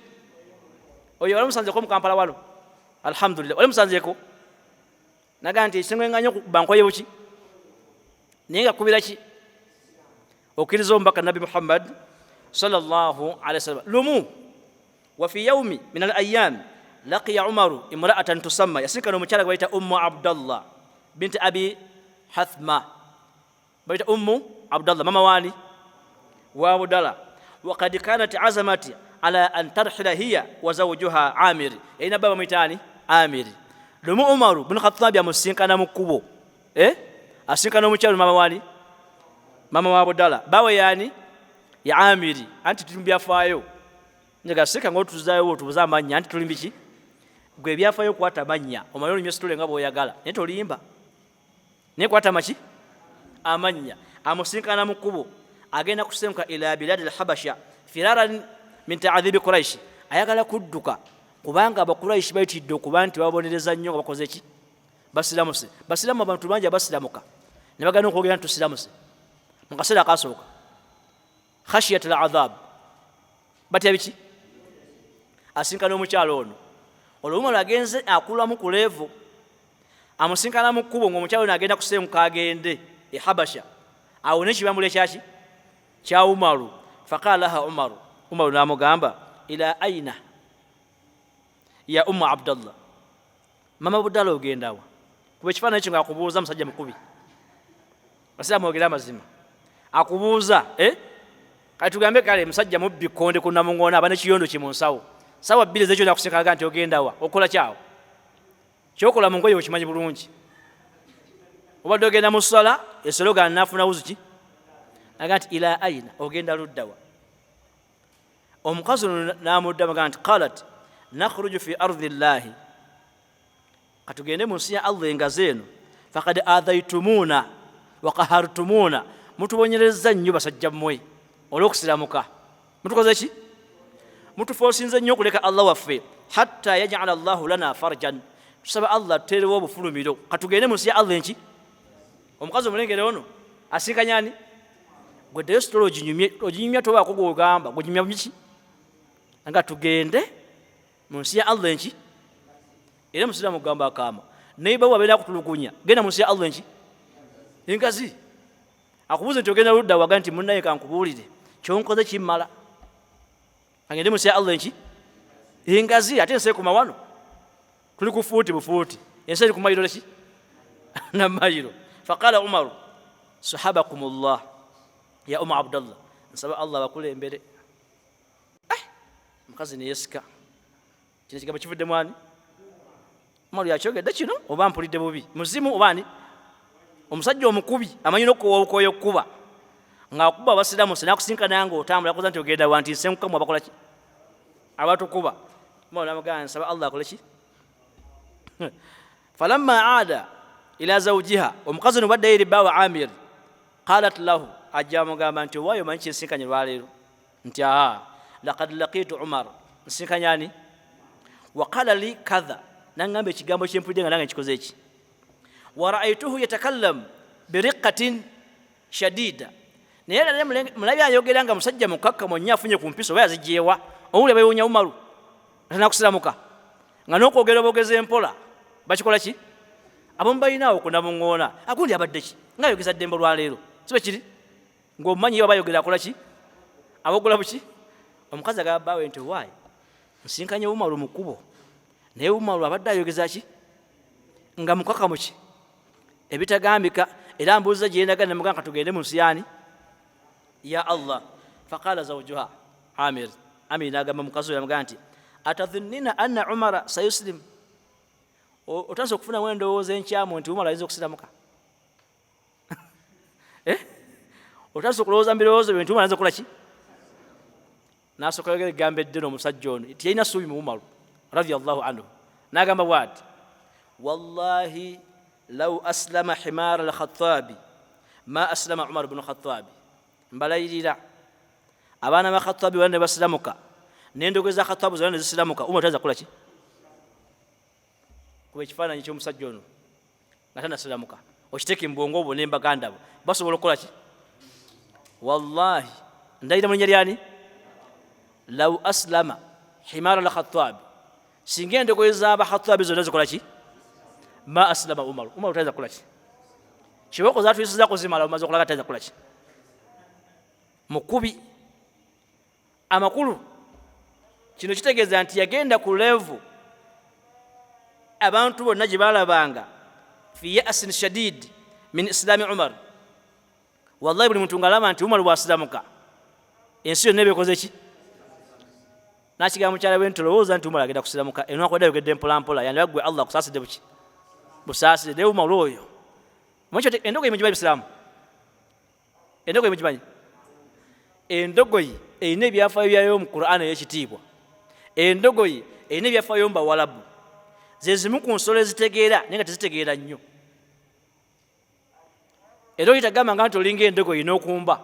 oyo wali musanzeko mu Kampala wano alhamdulillah wali musanzeko naga nti ekisengenganya okukuba nkoye buki naye nga kubira ki okkiriza omubaka nabi Muhammad sallallahu alaihi wasallam lumu wa fi yawmi min al ayyam laqiya Umaru imra'atan tusamma yasika omukyala gwe bayita Ummu Abdallah binti Abi Hathma bayita Ummu Abdallah mama wani wa Abdallah wa qad kanat azamati ala an tarhila hiya wa zawjuha Amir ina baba mitani Amir lumu Umaru bin Khattab yamusinkana mukubo asinkana omukyala mama wani mama wa Abdallah bawe yani ya Amiri anti tulimbya fayo njaga sika ngo tuzayo tubuza amanya anti tulimbiki gwe byafayo kwata amanya omayolo nyo situle ngabo oyagala ne tolimba ne kwata machi amanya amusinkana mukubo agenda kusenka ila bilad al-habasha firaran min ta'adhib quraish ayagala kudduka kubanga abakuraish bayitidde okubanti babonereza nnyo bakoze ki basilamu abantu banja basilamuka ne bagana okwogera nti tusilamuse mukasera akasooka khashiyat al-adhab batya biki asinkana omukyalo ono olwuma lwagenze akulamu ku levo amusinkana mu kkubo ng'omukyalo ono agenda kusenguka agende Habasha awo nekibambula ekyaki kya Umaru faqala laha Umaru n'amugamba ila aina ya Ummu Abdallah mama Budala ogenda wa kuba ekifaananyi ekyo ng'akubuuza musajja mukubi basiraamu ogera amazima akubuuza kati tugambe kale musajja mubbi konde ku Namungoona aba nekiyondo kimu nsawo sawa bbiri zekyo nakusinkaga nti ogenda wa okola kyawo kyokola mu ngoye okimanyi bulungi obadde ogenda mu ssala esologa nafuna wuzuki naga nti ila aina ogenda luddawa omukazi ono n'amuddamu aga nti qalat nakhruju fi ardi llahi katugende mu nsi ya Allah engazi eno faqad adhaitumuna wa qahartumuna mutubonyereza nnyo basajja mmwe olw'okusiramuka mutukoze ki mutufosinze nnyo okuleka Allah waffe hatta yaj'ala Allahu lana farjan tusaba Allah tuterewo obufulumiro katugende mu nsi ya Allah enki omukazi omulengere ono asinkanyani gwe ddeyo sitolo oginyumya tobaako gwogamba gwenyumya miki nga tugende mu nsi ya Allah enki era musiraamu kugamba akaama neibawo abeera kutulugunya genda mu nsi ya Allah enki engazi akubuuza nti ogenda ludda waga nti munnaye kankubuulire kyonkoze kimmala agende mu nsi ya Allah enki engazi ate ensi ekuma wano tuli ku fuuti bufuuti ensi eri ku mayiro leki namayiro faqala Umaru sahabakumullah ya Ummu Abdallah nsaba Allah bakulembere mukazi neyesika kino kigambo kivudde mwani Umaru yakyogedde kino oba mpulidde bubi muzimu obaani omusajja omukubi amanyi n'okuwowokoyo okuba ng'akuba abasiraamu senakusinkana nga otambula akoza nti ogenda wanti nsenkukamu abakola ki abatukuba Umaru n'amugamba nsaba Allah akole ki falamma aada ila zawjiha omukazi ono bwaddayo eri bbaawe Amir qalat lahu ajja amugamba nti owaayo manyi kinsinkanye lwaleero nti laqad laqitu Umar nsinkanyani wa qala li kadha nangamba ekigambo kyempulidde nga nange nkikoze eki wa ra'aytuhu yatakallam biriqqatin shadida naye mulabi ayogera nga musajja mukakkamu nnyo afunye ku mpiso oba yazigyewa owulira bayewunya Umaru atanakusiramuka nga n'okwogera obwogezi empola bakikola ki abamu balinaawo ku Namungoona agundi abadde ki ngaayogeza ddembe lwaleero sibe kiri ng'omumanyi yo bayogera akola ki abogola buki omukazi agamba bbaawe nti waayi nsinkanye Umaru mu kkubo naye Umaru abadde ayogeza ki nga mukakamu ki ebitagambika era mbuuza gye yendaga namuga nka tugende mu nsi yaani ya Allah faqala zawjuha Amir n'agamba mukazi oyo amugaa nti atadhunnina anna Umara sayuslim otanza okufuna endowooza enkyamu nti Umaru ayinza okusiramuka otanza okulowooza mu birowoozo byo nti Umaru ayinza okukola ki n'asooka yogera egambo eddene omusajja ono tiyalina ssuubi mu Umaru radiyallahu anhu n'agamba bw'ati wallahi law aslama himar al-Khattabi ma aslama Umar ibn Khattabi mbalayirira abaana ba Khattabi bane basilamuka n'endogoyi za Khattabi zone zisilamuka Umar taza kula ki kuba ekifaananyi ky'omusajja ono nga tanasilamuka okiteeke mbongo obwo n'embaganda bo basobola okukola ki wallahi ndayira mu linnya lyani law aslama himara la Khattabi singa endogoyi z'aba Khattabi zonna zikola ki ma aslama Umar taza kula ki kiboko zatuyisiza kuzimala omaze okulaga taza kula ki mukubi amakulu kino kitegeeza nti yagenda ku level abantu bonna gye balabanga fi ya'sin shadid min islami Umar wallahi buli muntu ngalaba nti Umar bwasilamuka ensi yonna ebekoze ki nakiga mukyala we ntolowooza nti Umar agenda kusilamuka enwako yogedde mpolampola yandibagwe Allah kusaasidde buki busaasidde Umar oyo mukyo endogoyi mugimanyi Islamu endogoyi mugimanyi endogoyi eyina ebyafaayo byayo mu Qur'an ey'ekitiibwa endogoyi eyina ebyafaayo mu Bawalabu ze zimu ku nsolo ezitegeera naye nga tezitegeera nnyo era oyitagamba nga nti olinga endogoyi n'okumba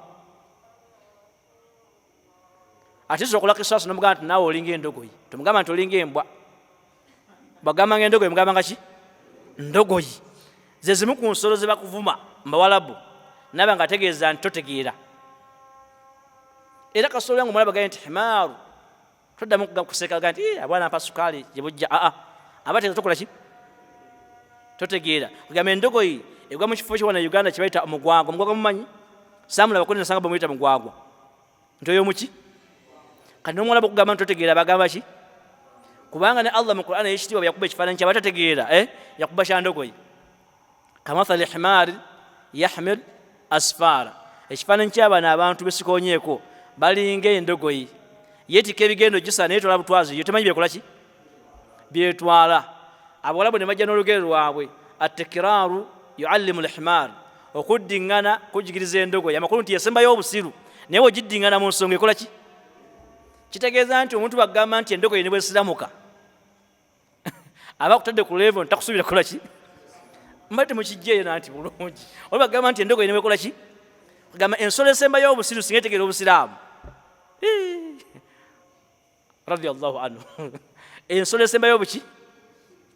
ate sokola kisasi n'omugamba nti naawe olinga endogoyi tomugamba nti olinga embwa bagamba nga endogoyi mugamba nga ki ndogoyi ze zimu ku nsolo ze bakuvuma mu Bawalabu naba nga ategeeza nti totegeera era kasolo yangu mulaba gaye nti himaaru toddamu kuseka ga nti abwana mpa sukaali gye bujja abategeeza tokola ki totegeera kugamba endogoyi egwa mu kifo kiwana Uganda kibayita omugwagwa mumanyi samula bakoni nasanga bamuyita mugwagwa nti oyo muki kati n'omuwalabu okugamba nti totegeera bagamba ki kubanga ne Allah mu Qur'an ey'ekitiibwa yakuba ekifaananyi kyabatategeera yakuba kya ndogoyi kamathali himaari yahmil asfaara ekifaananyi ky'abaana abantu besikonyeeko balinga endogoyi yeetika ebigendo gisa naye tola butwazi yo temanyi byekola ki byetwala abawalabu ne bajja n'olugero lwabwe attekiraaru yuallimu lhimaar okuddiŋŋana kujigiriza endogoyi amakulu nti yasembayo obusiru naye wogiddiŋŋana mu nsonga ekola ki kitegeeza nti omuntu bagamba nti endogoyi ne bwesiramuka aba kutadde ku level ntakusuubira kukola ki mbate mukijjeeyo nanti bulungi oba bagamba nti endogoyi ne bwekola ki kugamba ensolo esembayo obusiru singa etegeera obusiraamu radiyallahu anhu ensolo esembayo obuki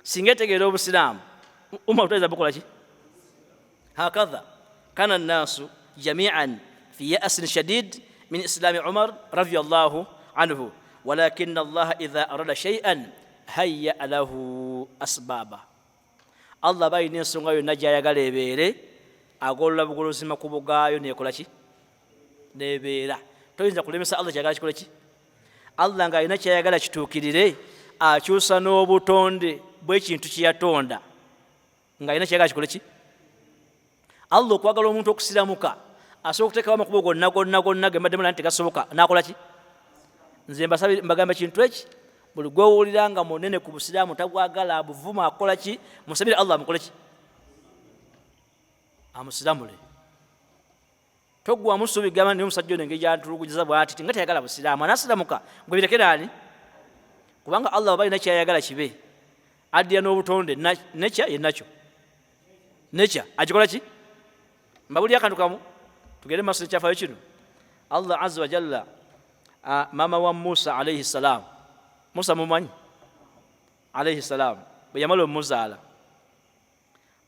singa etegeera obusiraamu Umar utaweza bukola ki hakadha kana nnaasu jami'an fi ya'sin shadid min islami Umar radiyallahu anhu walakin Allah idha arada shay'an hayya lahu asbaba Allah bayina ensonga yonna gy'ayagala ebeere agolola bugolozi makubo gaayo nekola ki nebeera toyinza kulemesa Allah kyagala kikola ki Allah nga alina kyayagala kituukirire akyusa n'obutonde bw'ekintu kyeyatonda nga alina kyayagala kikole ki Allah okwagala omuntu okusiramuka asobola okuteekawo amakubo gonna ge mbaddemu nti tegasoboka n'akola ki nze mbagamba kintu eki buli gw'owulira nga munene ku busiraamu tabwagala abuvuma akola ki musabire Allah amukole ki amusiramule togwamu suubi gamba nti omusajja ono engeri gyantulugujiza bw'ati nga tayagala busiraamu anasiramuka gwe birekere ani kubanga Allah aba alina kyayagala kibe addira n'obutonde nekya yenakyo nekya agikola ki mbabuli akantu kamu tugende maaso nekyafaayo kino Allah azza wa jalla mama wa Musa alayhi salam Musa mumanyi alayhi salam bwe yamala omuzaala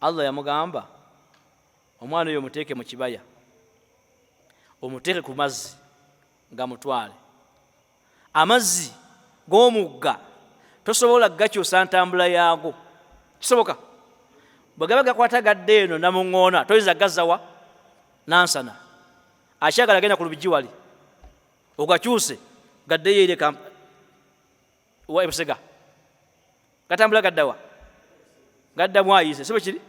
Allah yamugamba omwana oyo muteeke mu kibaya omuteeke ku mazzi nga mutwale amazzi g'omugga tosobola gakyusa ntambula yaago kisoboka bwe gaba gakwata gadde eno namuŋŋoona toyinza gazzawa nansana akyagala genda ku lubijji wali ogakyuse gadde yeire wa ebusega gatambula gaddawa gadda mwayise sibe kiri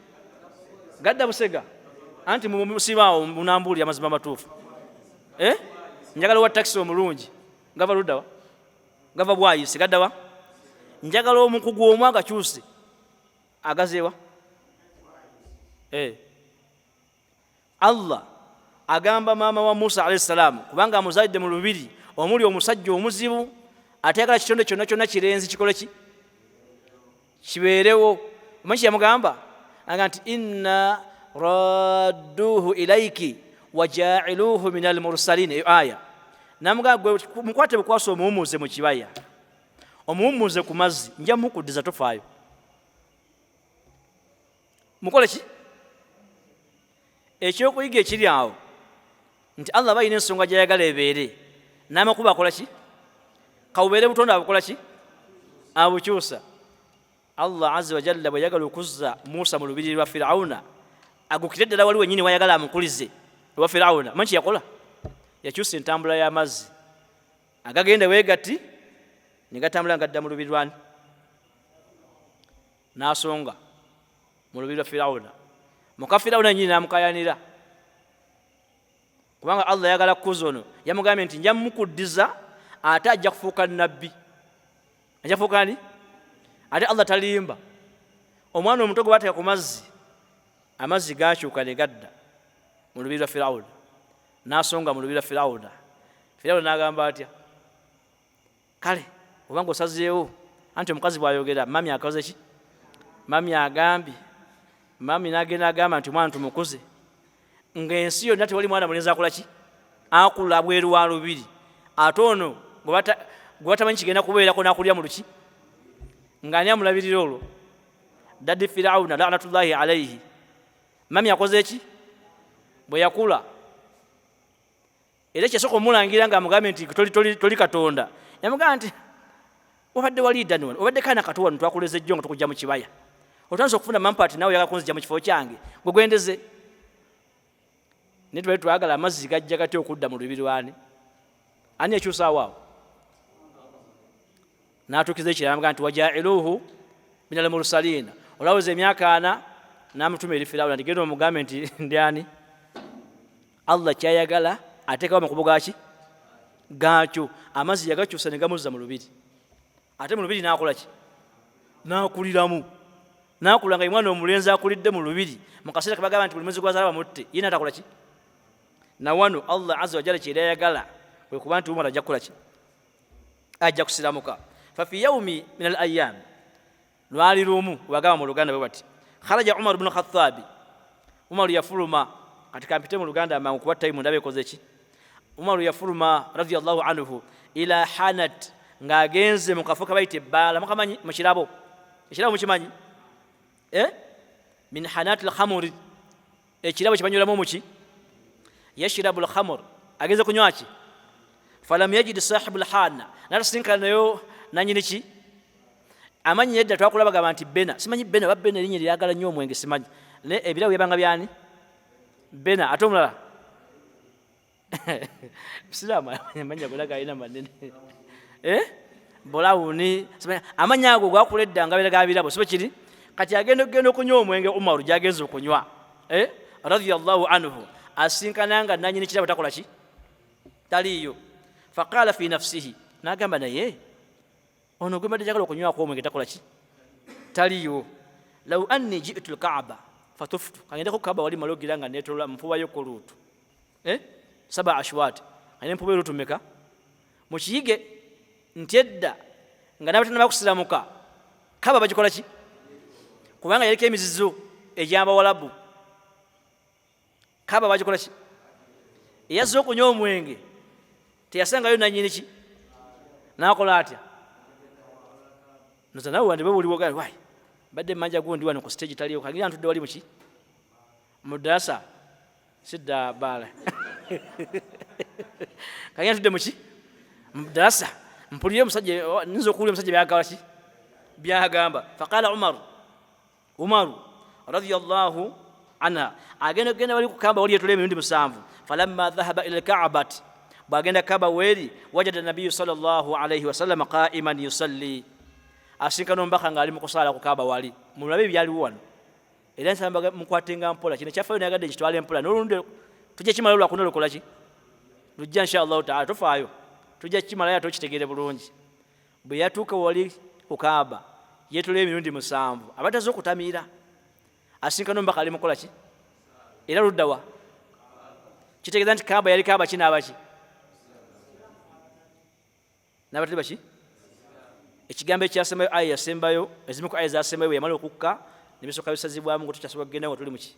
gadda busega anti musibaawo munambuli amazima matuufu njagala wa taxi omulungi gava luddawa gava bwayise gaddawa njagala omukugu omu agakyuse agazeewa Allah agamba maama wa Musa alayhi salam kubanga amuzalidde mu lubiri omuli omusajja omuzibu atayagala kitonde kyonna kyonna kirenzi kikole ki kibeerewo omanyi yamugamba aga nti inna radduhu ilayki wa ja'iluhu min almursalin eyo aya namugamba mukwate bukwasa omuwumuze mu kibaya omuwumuze ku mazzi nja mukuddiza tofaayo mukole ki ekyokuyiga ekiri awo nti Allah balina ensonga gyayagala ebeere n'amakubo akola ki kawubeere butonda abukola ki abukyusa Allah azza wa jalla bwe yagala okuzza Musa mu lubiri lwa Firawuna agukire ddala wali wenyini wayagala amukulize lwa Firawuna manchi yakola yakyusa entambula y'amazzi agagenda weegati ne gatambula ngadda mu lubiri lwani n'asonga mu lubiri lwa Firawuna muka Firawuna nyini n'amukayanira kubanga Allah yagala kukuza ono yamugambye nti nja mukuddiza ate ajja kufuuka nabbi ajja kufuuka ni ate Allah talimba omwana omuto gwe bateeka ku mazzi amazzi gakyuka ne gadda mu lubiri lwa Firawuna n'asonga mu lubiri lwa Firawuna n'agamba atya kale obanga osazeewo anti omukazi bw'ayogera mami akoze ki mami agambye mami n'agenda agamba nti omwana tumukuze ng'ensi yonna tewali mwana mulenzi akola ki akula bweru wa lubiri ate ono gwe batamanyi kigenda kubeerako n'akulya mu luki ng'ani amulabirira olwo daddi Firawuna la'natullahi alayhi mami akoze ki bwe yakula era kyasooka omulangira ng'amugambye nti toli katonda yamugamba nti obadde waliidani wano obadde kaana kato wano twakuleza ejjo nga tukujja mu kibaya otanza okufuna mampaati nawe oyagala kunzija mu kifo kyange gwe gwendeze naye tubali twagala amazzi gajja gatya okudda mu lubiri lwani ani yakyusaawo awo n'atuukiza ekirala amugamba nti wajailuhu min almursaliina olawuza emyaka 4 n'amutuma eri Firawuna nti genda omugambe nti ndi ani Allah kyayagala ateekawo amakubo gaki gaakyo amazzi yagakyusa ne gamuzza mu lubiri ate mu lubiri n'akola ki n'akuliramu n'akula nga mwana omulenzi akulidde mu lubiri mu kaseera kabagamba nti buli mwezi gwazaala bamutte ye n'atakola ki na wano Allah azza wa jalla kyera yagala kwe kuba nti Umar ajja kukola ki ajja kusiramuka fa fi yawmi min al ayyam lwali lumu wagamba mu Luganda bwe bati kharaja Umar ibn Khattab Umar yafuluma katika mpite mu Luganda amangu kuba time ndabe koze ki Umar yafuluma radiyallahu anhu ila hanat ng'agenze mu kafo kabayite Bbaala mukamanyi mu kirabo ekirabo mukimanyi min hanatil khamri ekirabo kibanyulamu muki yashrabu al-khamr agenze kunywa ki falam yajid sahibul hana narasinkana nayo nanyini ki amanyi yedda twakula bagamba nti Bena simanyi Bena babbena erinnya lyagala nnyo omwenge simanyi ne ebirawo yabanga byani Bena ate omulala Bisirama amanya golaga ina manene bolawuni amanya ago gwakuledda nga biraga birabo sibo kiri kati agenda okunywa omwenge Umaru jagenze okunywa radiyallahu anhu asinkana nga nanyini kirabo takola ki taliyo faqala fi nafsihi nagamba naye ono gwe mbadde njagala okunywa ko omwenge takola ki taliyo law anni ji'tu al-Ka'ba fatuftu kagenda ku Kaaba wali malogira nga netola mpuba yo kolutu 7 ashwat ane mpuba yo tumeka mukiyige ntedda nga nabatana bakusiramuka Kaaba bagikola ki kubanga yaliko emizizo ejamba walabu Kaaba bagikola ki yazze okunywa omwenge teyasangayo nanyini ki nakola atya noza nawe wandi babuliwo gali wai badde manja gundi wano ku stage taliyo kagira ntudde wali muki mudasa sidda bala kagira ntudde muki mudasa mpuliye musajja nizo okuwulira musajja byagala ki byagamba faqala Umaru radiyallahu anha agenda wali ku Kaaba wali yatole emirundi 7 falamma dhahaba ila al-Ka'bati bagenda Kaaba weri wajada nabiyyu sallallahu alayhi wasallam qa'iman yusalli asinkana ombaka nga ali mu kusala ku Kaaba wali mulabe byaliwo wano era nsamba mukwatenga mpola kino kyafayo nagadde kitwale mpola n'olundi tujja kimala lwa kuno lukola ki lujja inshallah ta'ala tofaayo tujja kimala yato kitegere bulungi bwe yatuuka wali ku Kaaba yetole emirundi 7 abatazo okutamira asinkana ombaka ali mukola ki era luddawa kitegeza nti Kaaba yali Kaaba kina abaki nabatali baki ekigambo ekyasembayo aya yasembayo ezimu ku aya zasembayo yamala okukka nibisoka bisazibwamu ngo tukyasobola kugenda ngo tuli muki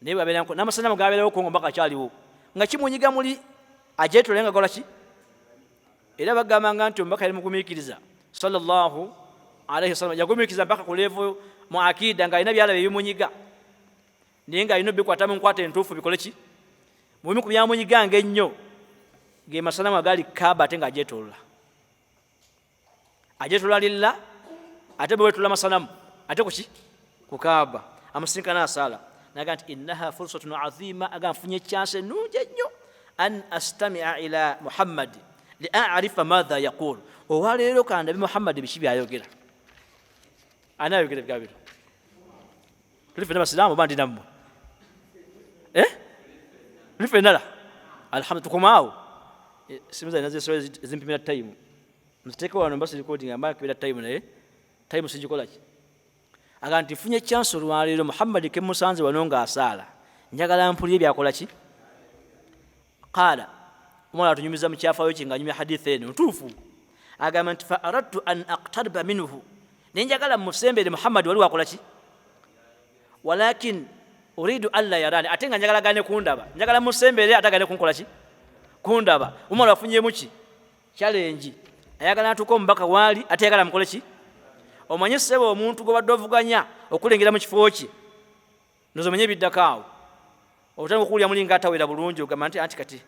naye babeera n'amasanamu gabeerawo ko mpaka kyaliwo nga kimunyiga muli ajeetolenga kola ki era bagambanga nti omubaka yali mugumiikiriza sallallahu alaihi wasallam yagumiikiriza mpaka ku levo mu akida nga alina byalabe ebimunyiga naye nga alina bikwata mu nkwata entuufu bikole ki mu bimu ku byamunyiga ng'ennyo ge masanamu agali Kaaba ate nga ajeetola lillah ate bwe wetula masanamu ate ku ki ku Kaaba amusinkana asaala naga nti innaha fursatun azima aga nfunye chance ennungi ennyo an astamia ila Muhammad li a'rifa madha yaqul owaleero kandabe Muhammad biki byayogera anayogera bigabiro tulifena basilamu bandi namwe tulifenala alhamdulillah tukomaawo simuza inaze sura zimpimira time msiteke wano mbasi recording ambayo kibira time naye time sijikola ki aganti mfunye chance olwaleero Muhammad ke musanze wanonga asala njagala mpulire byakola ki qala umala tunyumiza mu kyafayo kinganyumya hadith eno ntuufu agamba nti fa aradtu an aqtarba minhu nenjagala musembere Muhammad wali wakola ki walakin uridu alla yarani atenga njagala gane kundaba njagala musembere atagane kunkola ki kundaba umala afunye muki challenge ayagala atuko mbaka wali atayagala mukole ki omanye sebo omuntu go badovuganya okulengera mu kifo ki nozo menye biddakaawo otanga okulya mulinga atawera bulungi ogamba nti kati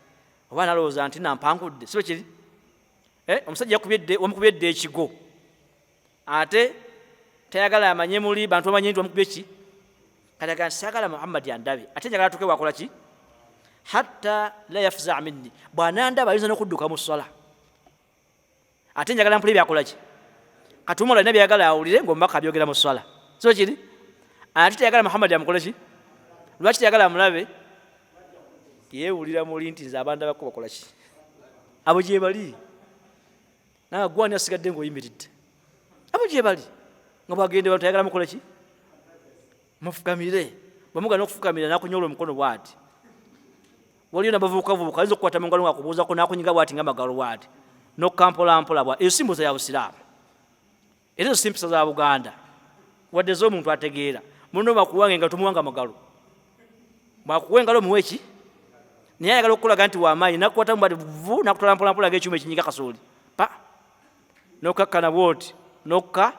obana looza nti nampangudde sibe kiri omusajja wamukubedde ekigo ate tayagala amanye muli bantu amanye nti wamukubye ki kati agamba sagala Muhammad yandabe ate njagala atuke wakola ki hatta la yafza minni bwana ndaba ayinza n'okudduka mu ssala ate njagala mpule byakola ki kati umala alina byagala awulire ng'omubaka abyogera mu ssala so kiri ate tayagala Muhammad amukole ki lwaki tayagala amulabe yeewulira muli nti nze abantu abako bakola ki abo gye bali nawe gwani asigadde ng'oyimiridde abo gye bali nga bwagende bantu tayagala mukole ki mufukamire bwamugana okufukamira nakunyola omukono bwati waliyo nabavubukavubuka ayinza okukwata mu ngalo ng'akubuuzako nakunyiga bwati ng'amagalo bwati n'okukampolampola bwati ezo simbuza ya busiraamu era ezo simpisa za Buganda wadde ez'omuntu ategeera muno bakuwange nga tumuwanga amagalo bwakuwa engalo muwe ki naye ayagala okukulaga nti wamaanyi nakukwata mu bwati vu nakutwala mpolampola ng'ekyuma ekinyiga kasooli pa n'okakkana bwoti n'okka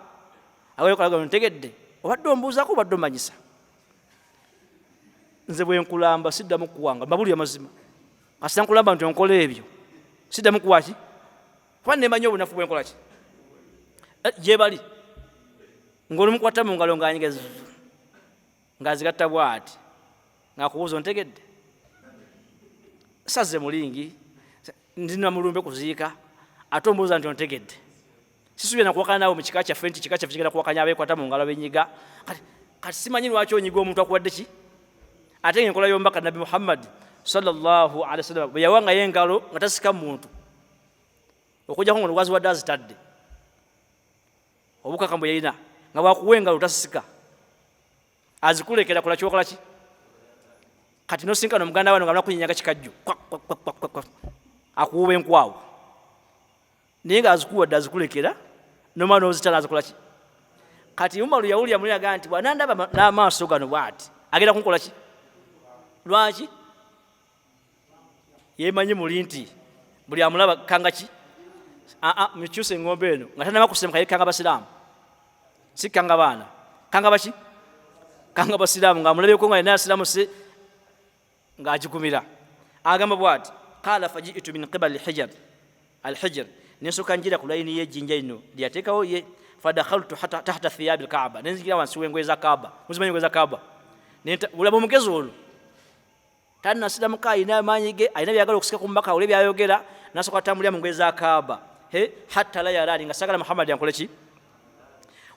awekolaga ntegedde obadde ombuuzako obadde omanyisa nze bwe nkulamba siddamu kuwanga mbabulya mazima kasita nkulamba nti onkola ebyo siddamu kuwa ki kuba nemanyi obunafu bwe nkola ki gye bali ng'olimukwata mu ngalo ng'anyigeza ng'azigatta bwati ng'akubuuza ontegedde saze mulingi ndina mulumbe kuziika ate ombuuza nti ontegedde sisuubye nakuwakana naawe mu kika kyaffe nti kika kyaffe kigenda kuwakanya abeekwata mu ngalo benyiga kati simanyi lwaki onyiga omuntu akuwadde ki ate nga enkola y'omubaka Nabi Muhammad sallallahu alaihi wasallam bwe yawangayo engalo nga tasika muntu okujjako nga lwazi wadde azitadde obukaka bwe yalina nga bwakuwa engalo tasika azikulekera kola kyokola ki kati nosinkana omuganda wano nga nakunyinyaga kikajjo akuwuba enkwawo naye nga azikuwadde azikulekera nomwana ozitala azikola ki kati Umaru yawulira muli agaa nti bwanandaba n'amaaso gano bwati agenda kunkola ki lwaki yemanyi muli nti buli amulaba kanga ki mikyuse engombe eno nga tanaba kusemuka yekanga basiraamu si kanga baana kanga baki kanga basiraamu nga amulabyeko nga yena asiraamu se ng'agigumira agamba bwati qala faji'tu min qibali alhijr nensoka njira ku layini y'ejjinja lino lyateekawo ye fadakhaltu tahta thiyabi alkaaba nenzikira wansi w'engoye za kaaba muzimanyi engoye za kaaba bulaba omugezi ono tannasiramuka alina amaanyi ge alina byagala okusika ku mubaka awule byayogera nasooka atambulira mu ngoye za kaaba hatta la yarani nga sagala Muhammad yankole ki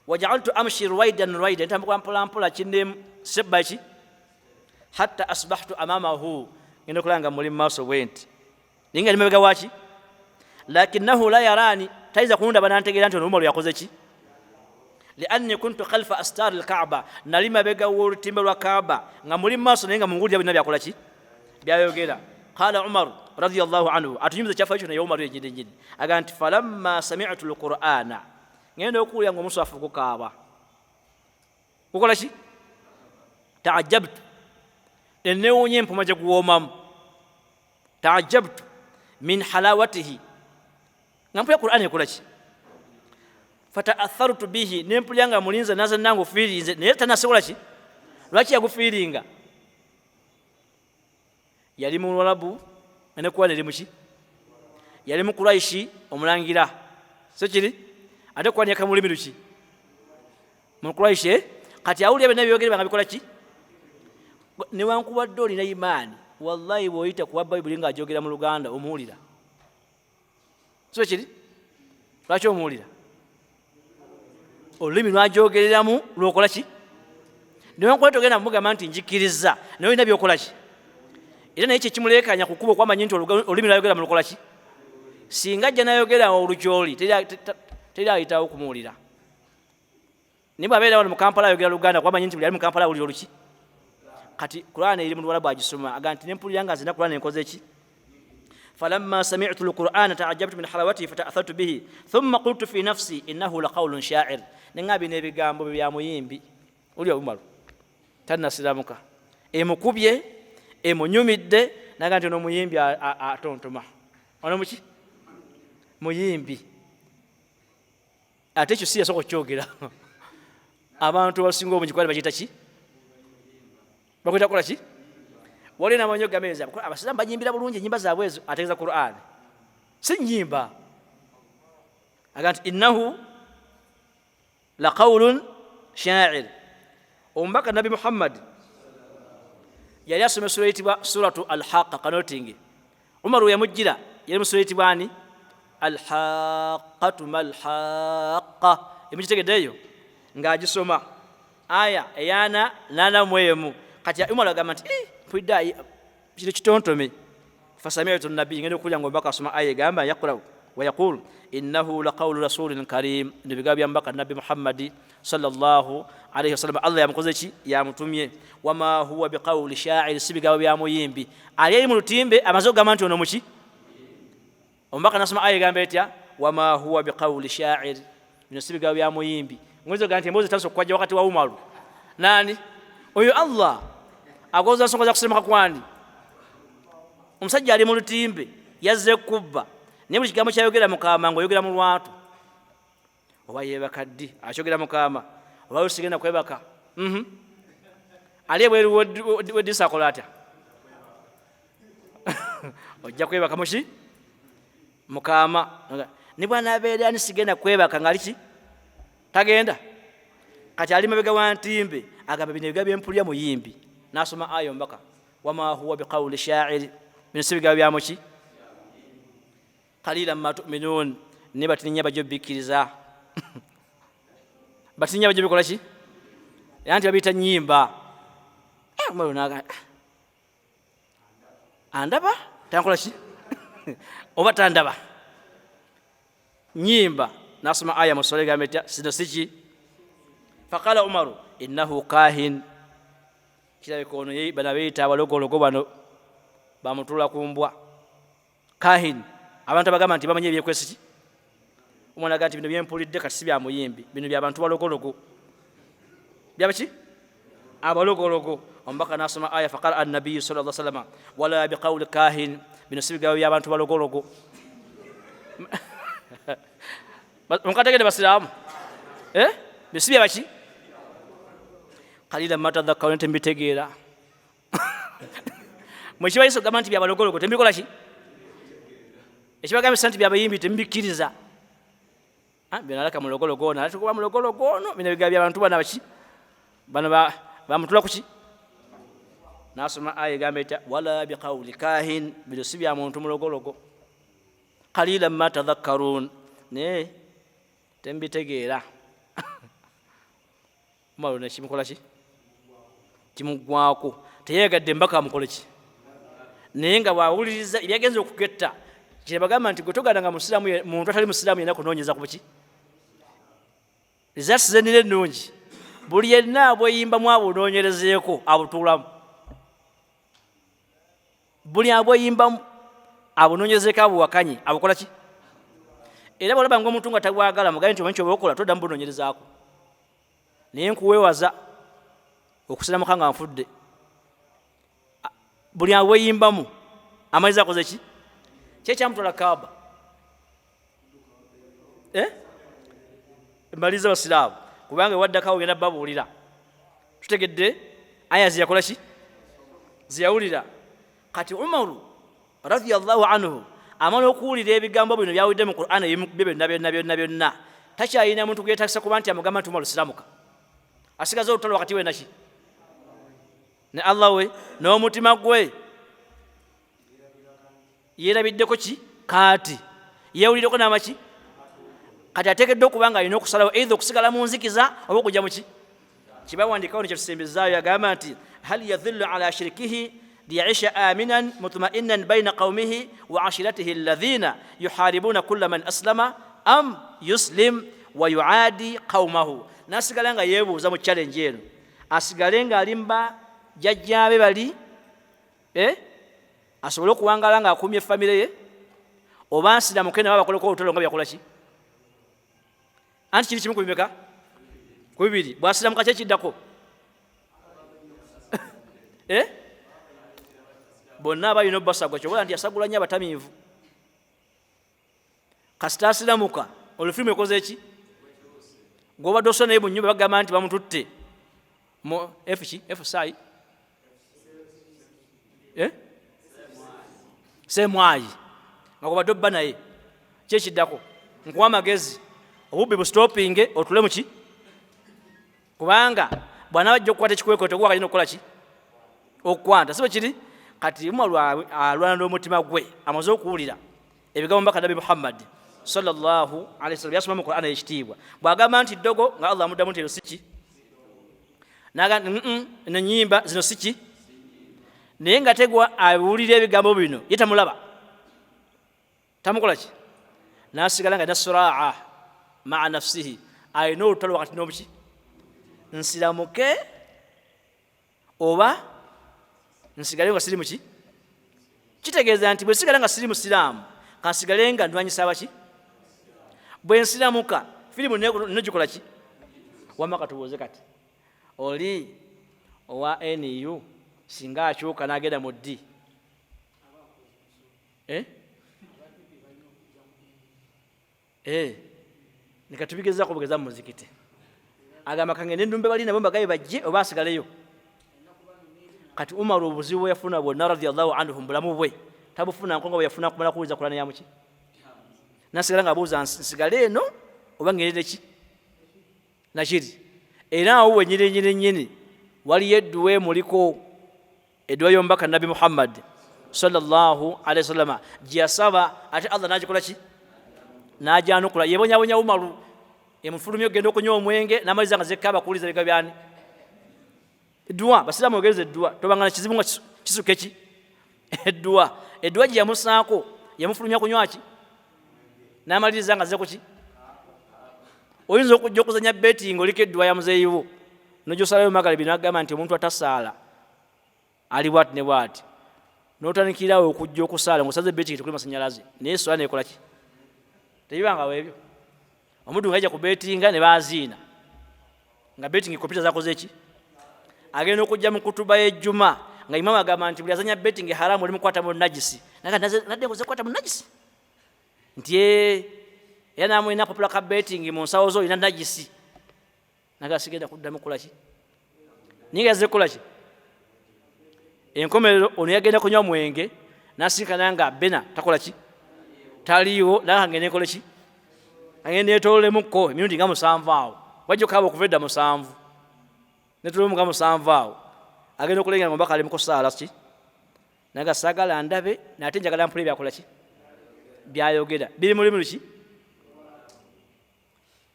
waja'altu amshi ruwaidan ntambula mpolampola kinemu sebba ki hatta asbahtu amamahu ngenda okulanga muli mu maaso bwenti naye nga ndi mabega waki lakinahu la yarani tayinza kundaba nantegeera nti ono Umaru yakoze ki lianni kuntu khalfa astar alkaaba nali mabega w'olutimbe lwa kaaba nga muli mu maaso naye nga mungulira birina byakola ki byayogera qala Umar radiyallahu anhu atunyumiza kyafa ekyo naye Umaru yennyini aga nti falamma sami'tu alqur'ana ngenda okuwulira ng'omuswafu gukaaba gukola ki taajabtu ennewuunya empuma gye guwoomamu taajabtu min halawatihi ngampulya Qur'an ekola ki fata'athartu bihi nempulya nga mulinze naza nangu fiirinze naye tanasobola ki lwaki yagufiiringa yali mu Lwarabu ene kuba neri muki yali mu Quraishi omulangira so kiri ate kuba niyaka mulimi luki mu Quraishi kati awulira bena byogerera nga bikola ki newankubadde olina imaani wallahi bw'oyita kuba Bayibuli ng'ajogera mu Luganda omuwulira so kiri lwaki omuwulira olulimi lwajogereramu lwokola ki newankubadde ogenda mugamba nti njikiriza naye olina byokola ki era naye kyekimulekanya ku kkubo okwamanya nti olulimi lwayogera mu lukola ki singa ajja nayogera olukyoli teri ayitawo kumuwulira naye bw'abeera wano mu Kampala ayogera Luganda kwamanya nti buli ali mu Kampala awulira oluki kati Qur'an eri mu Lwarabu agisoma aga nti nempulira nga nzina Qur'an enkoze ki falamma sami'tu al-Qur'ana ta'ajjabtu min halawatihi fata'athartu bihi thumma qultu fi nafsi innahu laqawlun sha'ir nengabi n'ebigambo bya muyimbi uli obumalu tannasiramuka emukubye emunyumidde naga nti n'omuyimbi atontoma ono muki muyimbi ate ekyo si yasooka okukyogera abantu abasinga obungi kwali bakiyita ki bakwita kukola ki wali namanyo gameza abasiraamu banyimbira bulungi enyimba zaabwe ezo ategeeza Qur'an si nyimba aga nti innahu laqawlun sha'ir omubaka Nabi Muhammad yali asoma sura eyitibwa suratu al-Haqqa kanotingi Umaru yamujjira yali mu sura eyitibwa ani al-Haqqatu mal-Haqqa emukitegeddeeyo ng'agisoma aya eyana nanamuemu kati Umaru agamba nti mpulidde kino kitontome fasami'tu an-nabiyya ngenda okuwulira ng'omubaka asoma aya egamba yaqra'u wa yaqulu innahu laqawlu rasulin karim nebigambo bya mubaka Nabi Muhammadi sallallahu alayhi wasallam Allah yamukoze ki yamutumye wama huwa biqawli sha'ir sibigambo bya muyimbi ali mu lutimbe amaze okugamba nti ono muki omubaka nasoma aya egamba etya wama huwa biqawli sha'ir bino sibigambo bya muyimbi ngozo ganti embozi taso kwajja wakati wa Umaru nani oyo Allah agoza nsonga za kusemaka kwani omusajja ali mu lutimbe yazze kubba naye buli kigambo kyayogera mukama ng'oyogera mu lwatu oba yeebaka ddi akyogera mukama oba osigenda kwebaka ali ebweru weddisa akola atya ojja kwebaka muki mukama ne bwanaabeera ani sigenda kwebaka ng'ali ki tagenda kati ali mabega wa ntimbe agamba bino ebigambo byempulya muyimbi n'asoma aya omubaka wama huwa biqawli sha'ir bino si bigambo byamuki qalilan ma tu'minun ne batininya bajjo bikkiriza batininya bajjo bikola ki anti babiyita nyimba Umaru naga andaba tankola ki oba tandaba nyimba nasoma aya musole gamba etya sino siki faqala Umaru innahu kahin kirabika ono bana beeyita abalogologo bano bamutula ku mbwa kahin abantu abagamba nti bamanye ebyekwesi ki omwana aga nti bino byempulidde kati si bya muyimbi bino byabantu balogologo byabaki abalogologo omubaka nasoma aya faqala an-nabiyyu sallallahu alaihi wasallam wala biqawli kahin bino si bigambo by'abantu balogologo mukategede basiraamu bino si byabaki qalilan ma tadhakkarun tembitegeera mwekibayisa okugamba nti byabalogologo tembikola ki ekibagambisa nti byabayimbi tembikkiriza binalaka mulogologo ono ate kuba mulogologo ono bino bigambo byabantu bana baki bano bamutula ku ki nasoma aya egamba etya wala biqawli kahin bino si bya muntu mulogologo qalilan ma tadhakkarun naye tembitegeera Umaru nekimukola ki kimugwako teyeegadde mbaka amukole ki naye nga bwawuliriza ebyagenza okugetta kyebagamba nti gwe toganda nga musiraamu muntu atali musiraamu yenna kunoonyeza ku buki results zenira ennungi buli yenna abweyimbamu abunoonyerezeeko abutuulamu buli abweyimbamu abunoonyezeeko abuwakanye abukola ki era bwolaba ng'omuntu nga tabwagala mugabe nti omanyi kyoba okola toddamu bunoonyerezaako naye nkuweewaza okusiramuka nga nfudde buli abweyimbamu amaizi akoze ki Kyekyamutola Kaaba. Mbaliza abasiraamu kubanga waddakawo genda babuulira. Tutegedde aya ziyakola ki? Ziyawulira. Kati Umaru radiyallahu anhu amala okuwulira ebigambo bino byawulidde mu Qur'an byonna takyalina muntu gweyeetagisa kuba nti amugamba nti Umaru siramuka. Asigaza olutalo wakati we naki ne Allah we n'omutima gwe yeerabiddeko ki? Kaati yeewuliddeko n'amaki? Kati ateekeddwa okuba nga alina okusalawo either okusigala mu nzikiza oba okujja mu ki? Kibawandikawo nekyo tusembezaayo agamba nti hal yadhillu ala shirkihi liyaisha aminan mutma'innan baina qaumihi wa ashiratihi alladhina yuharibuna kulla man aslama am yuslim wa yuadi qaumahu. Nasigala nga yeebuuza mu challenge eno, asigale nga alimba jjajjaabe bali asobole okuwangala nga akumye famire ye, oba nsiramuke nabo bakoleko olutalo nga byakola ki? Anti kiri kimu ku bimeka? Ku bibiri. Bw'asiramuka kyekiddako bonna abalina obbasagwa kyobola nti yasagula nnyo abatamiivu. Kasita asiramuka olufirimu ekoze eki? Gw'obadde osola naye mu nnyumba bagamba nti bamututte mu efusaayi semwayi nga gw'obadde obba naye kyekiddako nkuwa amagezi obubbi busitopinge otule mu ki? Kubanga bwana bajja okukwata ekikwekweto gwe akalina okukola ki? Okukwanta. Si bwe kiri? Kati Umaru alwana n'omutima gwe amaze okuwulira ebigambo mbaka Nabi Muhammad sallallahu alaihi wasallam yasoma mu Qur'an ekitiibwa. Bw'agamba nti ddogo nga Allah amuddamu nti eno si ki? N'agamba eno nnyimba zino si ki? Naye nga tegwa awulira ebigambo bino ye tamulaba, tamukola ki? N'asigala nga nasraa maa nafsihi, alina olutalo wakati n'omuki? Nsiramuke oba nsigale nga siri muki? Kitegeeza nti bwe sigala nga siri musiraamu kansigale nga ndwanyisa abaki? Bwe nsiramuka firimu negikola ki? Wamma katubuuze kati oli owa NU singa akyuka n'agenda mu ddi nikatubigezaako bugeza mu muzikiti agamba kangende ndumbe bali nabo mbagaye bajje oba asigaleyo. Kati Umaru obuzibu bwe yafuna bwonna radiyallahu anhu mu bulamu bwe tabufuna nkonga bwe yafuna kumala kuwuliza Qur'ani ya muki? Nasigala nga abuuza nsigale eno oba ngendere ki? Nakiri. Era awo wennyini waliyo edduwa emuliko, edduwa y'omubaka Nabi Muhammad sallallahu alaihi wasallam gye yasaba ate Allah n'agikola ki? N'agyanukula. Yebonyabonya Umaru emufulumya okugenda okunywa omwenge n'amaliza nga zekka abakuuliza biga byani edduwa. Basiraamu ogereza edduwa tobangana kizibu nga kisuka eki? Edduwa gye yamusaako yamufulumya kunywa ki? N'amaliriza nga zeko ki? Oyinza okujja okuzanya betting oliko edduwa ya muzeeyiwo n'ogyosalayo magalibi n'agamba nti omuntu atasaala ali bwati ne bwati, n'otandikirawo okujja okusaala ng'osaze betting tekuli masanyalaze naye sola nekola ki? Tebibanga weebyo. Omuntu ng'ajja ku betinga ne baaziina nga betting kompyuta zakoze ki? Agenda okujja mu kutuba y'ejjuma nga imamu agamba nti buli azanya betting haramu oli mukwata mu najisi nadde ngoze kwata mu najisi nti era namwe ina popular betting mu nsawo zo ina najisi naga sigenda kuddamu kukola ki? Nigaze kukola ki? Enkomerero ono yagenda kunywa mwenge n'asinkana nga bena takola ki? Taliiwo naga ngende nkole ki? Agenda etololemu emirundi nga 7 awo wajja okaba okuva edda 7 netulemu nga 7 awo agenda okulengera nga omubaka ali mukusaala ki? Naga saagala ndabe nate njagala mpule byakola ki? Byayogera biri mulimu ki?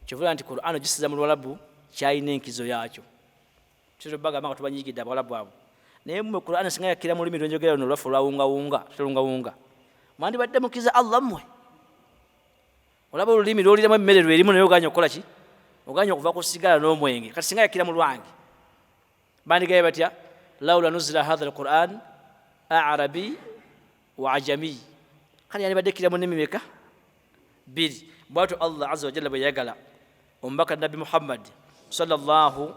Kyovula nti Qur'an gisiza mu Lwarabu kyalina enkizo yaakyo. Kyo bagamba nga tubanyigidde Abawarabu abo. Naye mu Qur'an singa yakira mu lulimi lwenjogera luno lwaffe olwawungawunga tulungawunga mwandibadde mukiza Allah mmwe. Olaba olulimi lwoliramu emmere lwerimu naye oganya okukola ki? Oganya okuva ku sigala n'omwenge. Kati singa yakira mu lwange bandigaye batya? Lawla nuzila hadha al-Qur'an a'rabi wa ajami. Kali yandibadde kira mu nnimi meka? 2. Bwatu Allah azza wa jalla bwe yagala omubaka Nabi Muhammad sallallahu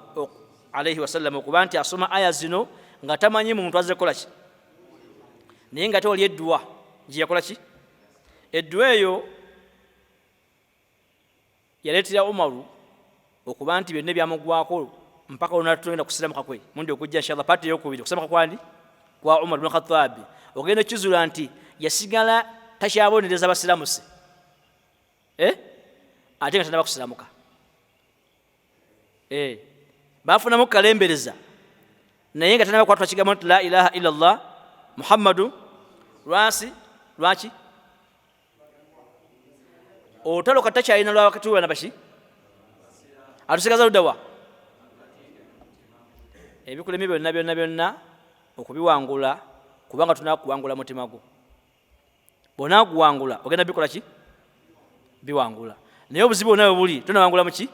alaihi wasallam okuba nti asoma aya zino nga tamanyi muntu azze kola ki? Naye nga tewali edduwa gye yakola ki? Eddwa eyo yaleetera Umaru okuba nti byonna byamugwako mpaka olunaku tugenda kusiramuka kwe mundi okujja inshallah pati eyokubiri okusiramuka kwandi kwa Umar ibn Khattab ogenda okizula nti yasigala takyabonereza abasiramuse ate nga tanaba kusiramuka bafunamu kalembereza naye nga tanaba kwatula kigambo nti la ilaha illa Allah Muhammadu lwaki olutalo kati takyalina lwa wakati we nabashi atusigaza luddawa ebikulemi byonna okubiwangula kubanga tunakuwangula mutima gwo bonaguwangula ogenda bikola ki biwangula naye obuzibu bwonna buli tunawangula muki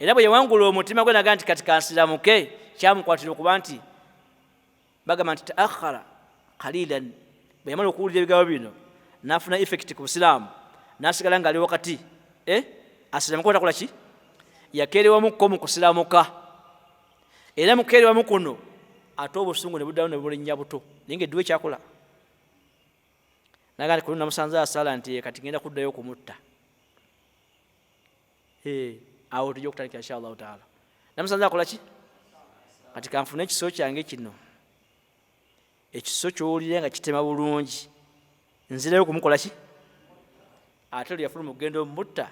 era bwe yawangula omutima gwe naga nti kati kansiramuke kyamukwatira okuba nti bagamba nti taakhara qalilan bwe yamala okuwulira ebigambo bino nafuna effect ku busiraamu nasigala nga ali wakati asiramuka otakola ki yakeerewamukko mu kusiramuka era mukeerewamu kuno ate obusungu ne buddayo ne bulinnya buto naye nga eddiwa ekyakola naga nti kuno namusanze asala nti kati ngenda kuddayo okumutta awo tujja okutandikira insha Allahu taala namusanze akola ki kati kanfuna ekiso kyange kino ekiso kyowulire nga kitema bulungi nzirayo okumukola ki ate lyafuluma okugenda omutta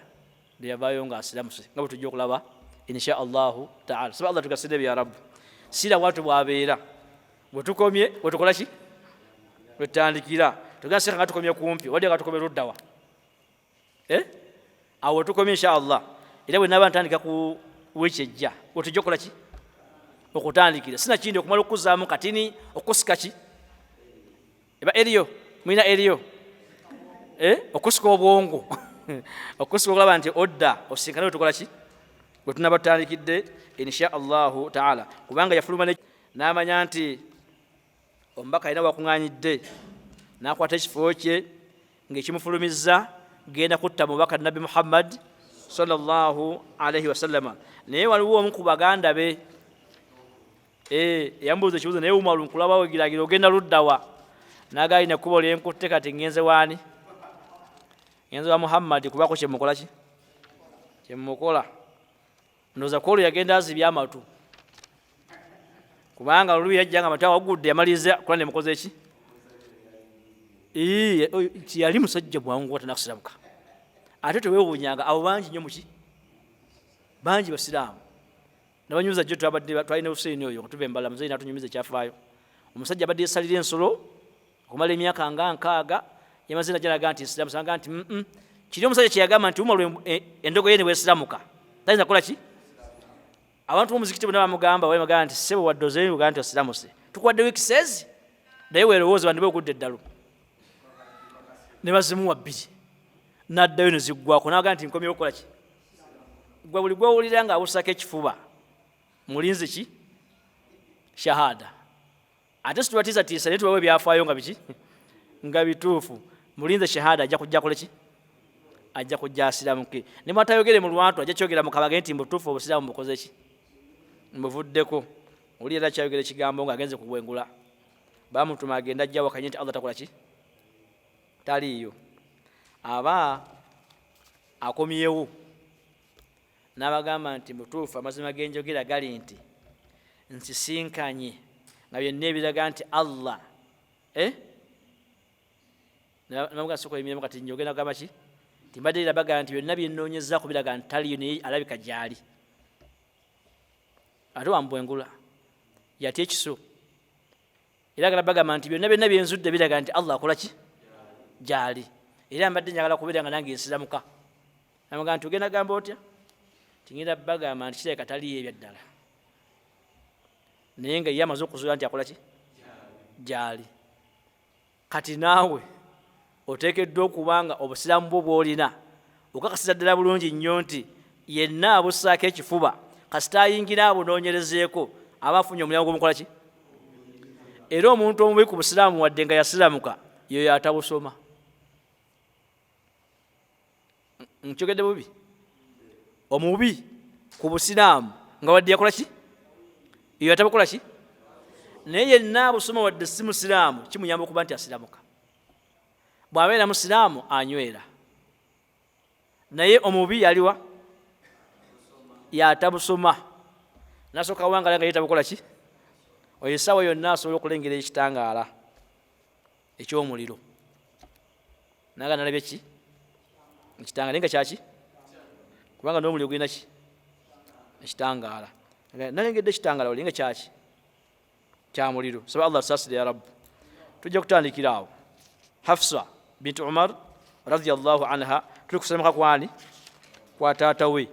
lyavaayo nga asiramuse nga bwe tujja okulaba insha Allahu taala saba Allah tugasire bya rabbu sira watu bwabeera bwe tukomye bwe tukola ki bwe tutandikira tugasire nga tukomye kumpi wadde nga tukomye luddawa awo tukomye insha Allah era bwe naba ntandika ku wekejja bwe tujja okola ki okutandikira sina kindi okumala okuzaamu katini okusika ki eba eriyo mwina eriyo okusika obwongo okusika okulaba nti odda osinkana tukola ki bwe tunaba tutandikidde insha Allahu taala kubanga yafuluma n'amanya nti omubaka alina wakuŋŋaanyidde n'akwata ekifo kye ng'ekimufulumizza genda kutta mubaka Nabi Muhammad sallallahu alaihi wasallama naye waliwo omu ku baganda be yambuuza ekibuuzo naye Umaru nkulaba wegiragira ogenda luddawa naga alina ekkubo lyenkutte kati ngenze waani ngenze wa Muhammad kubako kyemukola ki kyemukola ndowooza kwolwo yagenda azibya amatu kubanga olubi yajja nga amatu awagudde yamaliriza kula nemukoze eki yali musajja bwangu atanakusiramuka ate tewewuunyanga abo bangi nnyo muki bangi basiraamu nabanyumiza jjo twalina Husaini oyo tuva embala muzeyi natunyumiza ekyafaayo omusajja abadde yesalira ensolo okumala emyaka nga 6 yamaze najalaga nti isiraamu sanga nti kiri omusajja kyeyagamba nti Umaru endogoye ne bwesiramuka tayinza kukola ki abantu b'omuzikiti bonna bamugamba bagamba nti ssebo waddozeeyo ugamba nti osiramuse tukuwadde wiikisezi naye weerowooza bandibe ogudde eddalo ne bazimuwa 2 n'addayo ne ziggwako n'agamba nti nkomyewo okukola ki gwe buli gwowulira nga awusako ekifuba mulinzi ki shahada ate situbatiisatiisa naye tubawe ebyafaayo nga biki nga bituufu mulinzi shahada ajja kujja kole ki ajja kujja asiramuke ne mwatayogere mu lwantu ajja kyogera mu kabage nti mbutuufu obusiraamu bukoze ki mbuvuddeko oli era kyayogera ekigambo ng'agenze kubwengula bamutuma agenda ajja wakanye nti Allah takola ki taliiyo aba akomyewo n'abagamba nti mutuufu amazima genjogera gali nti nsisinkanye nga byonna ebiraga nti Allah namuga sokola emirimu kati njogera nagamba ki timbadde irabaga nti byonna byenoonyezzaako biraga nti taliyo naye alabika gyali ate wambwengula yatya ekiso era galabagamba nti byonna byenzudde biraga nti Allah akola ki gyali era mbadde njagala kubeera nga nange nsiramuka namuga nti ogenda gamba otya tingenda bagamba nti kirabika taliyo ebyaddala naye nga ye amaze okuzuula nti akola ki gyali kati naawe oteekeddwa okubanga obusiraamu bwo bw'olina okakasiza ddala bulungi nnyo nti yenna abussaako ekifuba kasita ayingira abunoonyerezeeko aba afunye omulyango gw'omukola ki era omuntu omubi ku busiraamu wadde nga yasiramuka yoyo atabusoma nkyogedde bubi omubi ku busiraamu nga wadde yakola ki yoyo atabukola ki naye yenna abusoma wadde si musiraamu kimuyamba okuba nti asiramuka bw'abeera musiraamu anywera, naye omubi yaliwa yatabusoma nasooka wangala nga yetabukola ki oyo essaawa yonna asobola okulengera ekitangaala eky'omuliro naga nalabye ki ekitangaala nga kyaki kubanga n'omuliro gulina ki ekitangaala nalengedde ekitangaala oli nga kyaki kya muliro. Saba Allah tusaasire ya rabbu. Tujja kutandikira awo. Hafsa bintu Umar radiyallahu anha tuli kusemeka kwani kwa taata we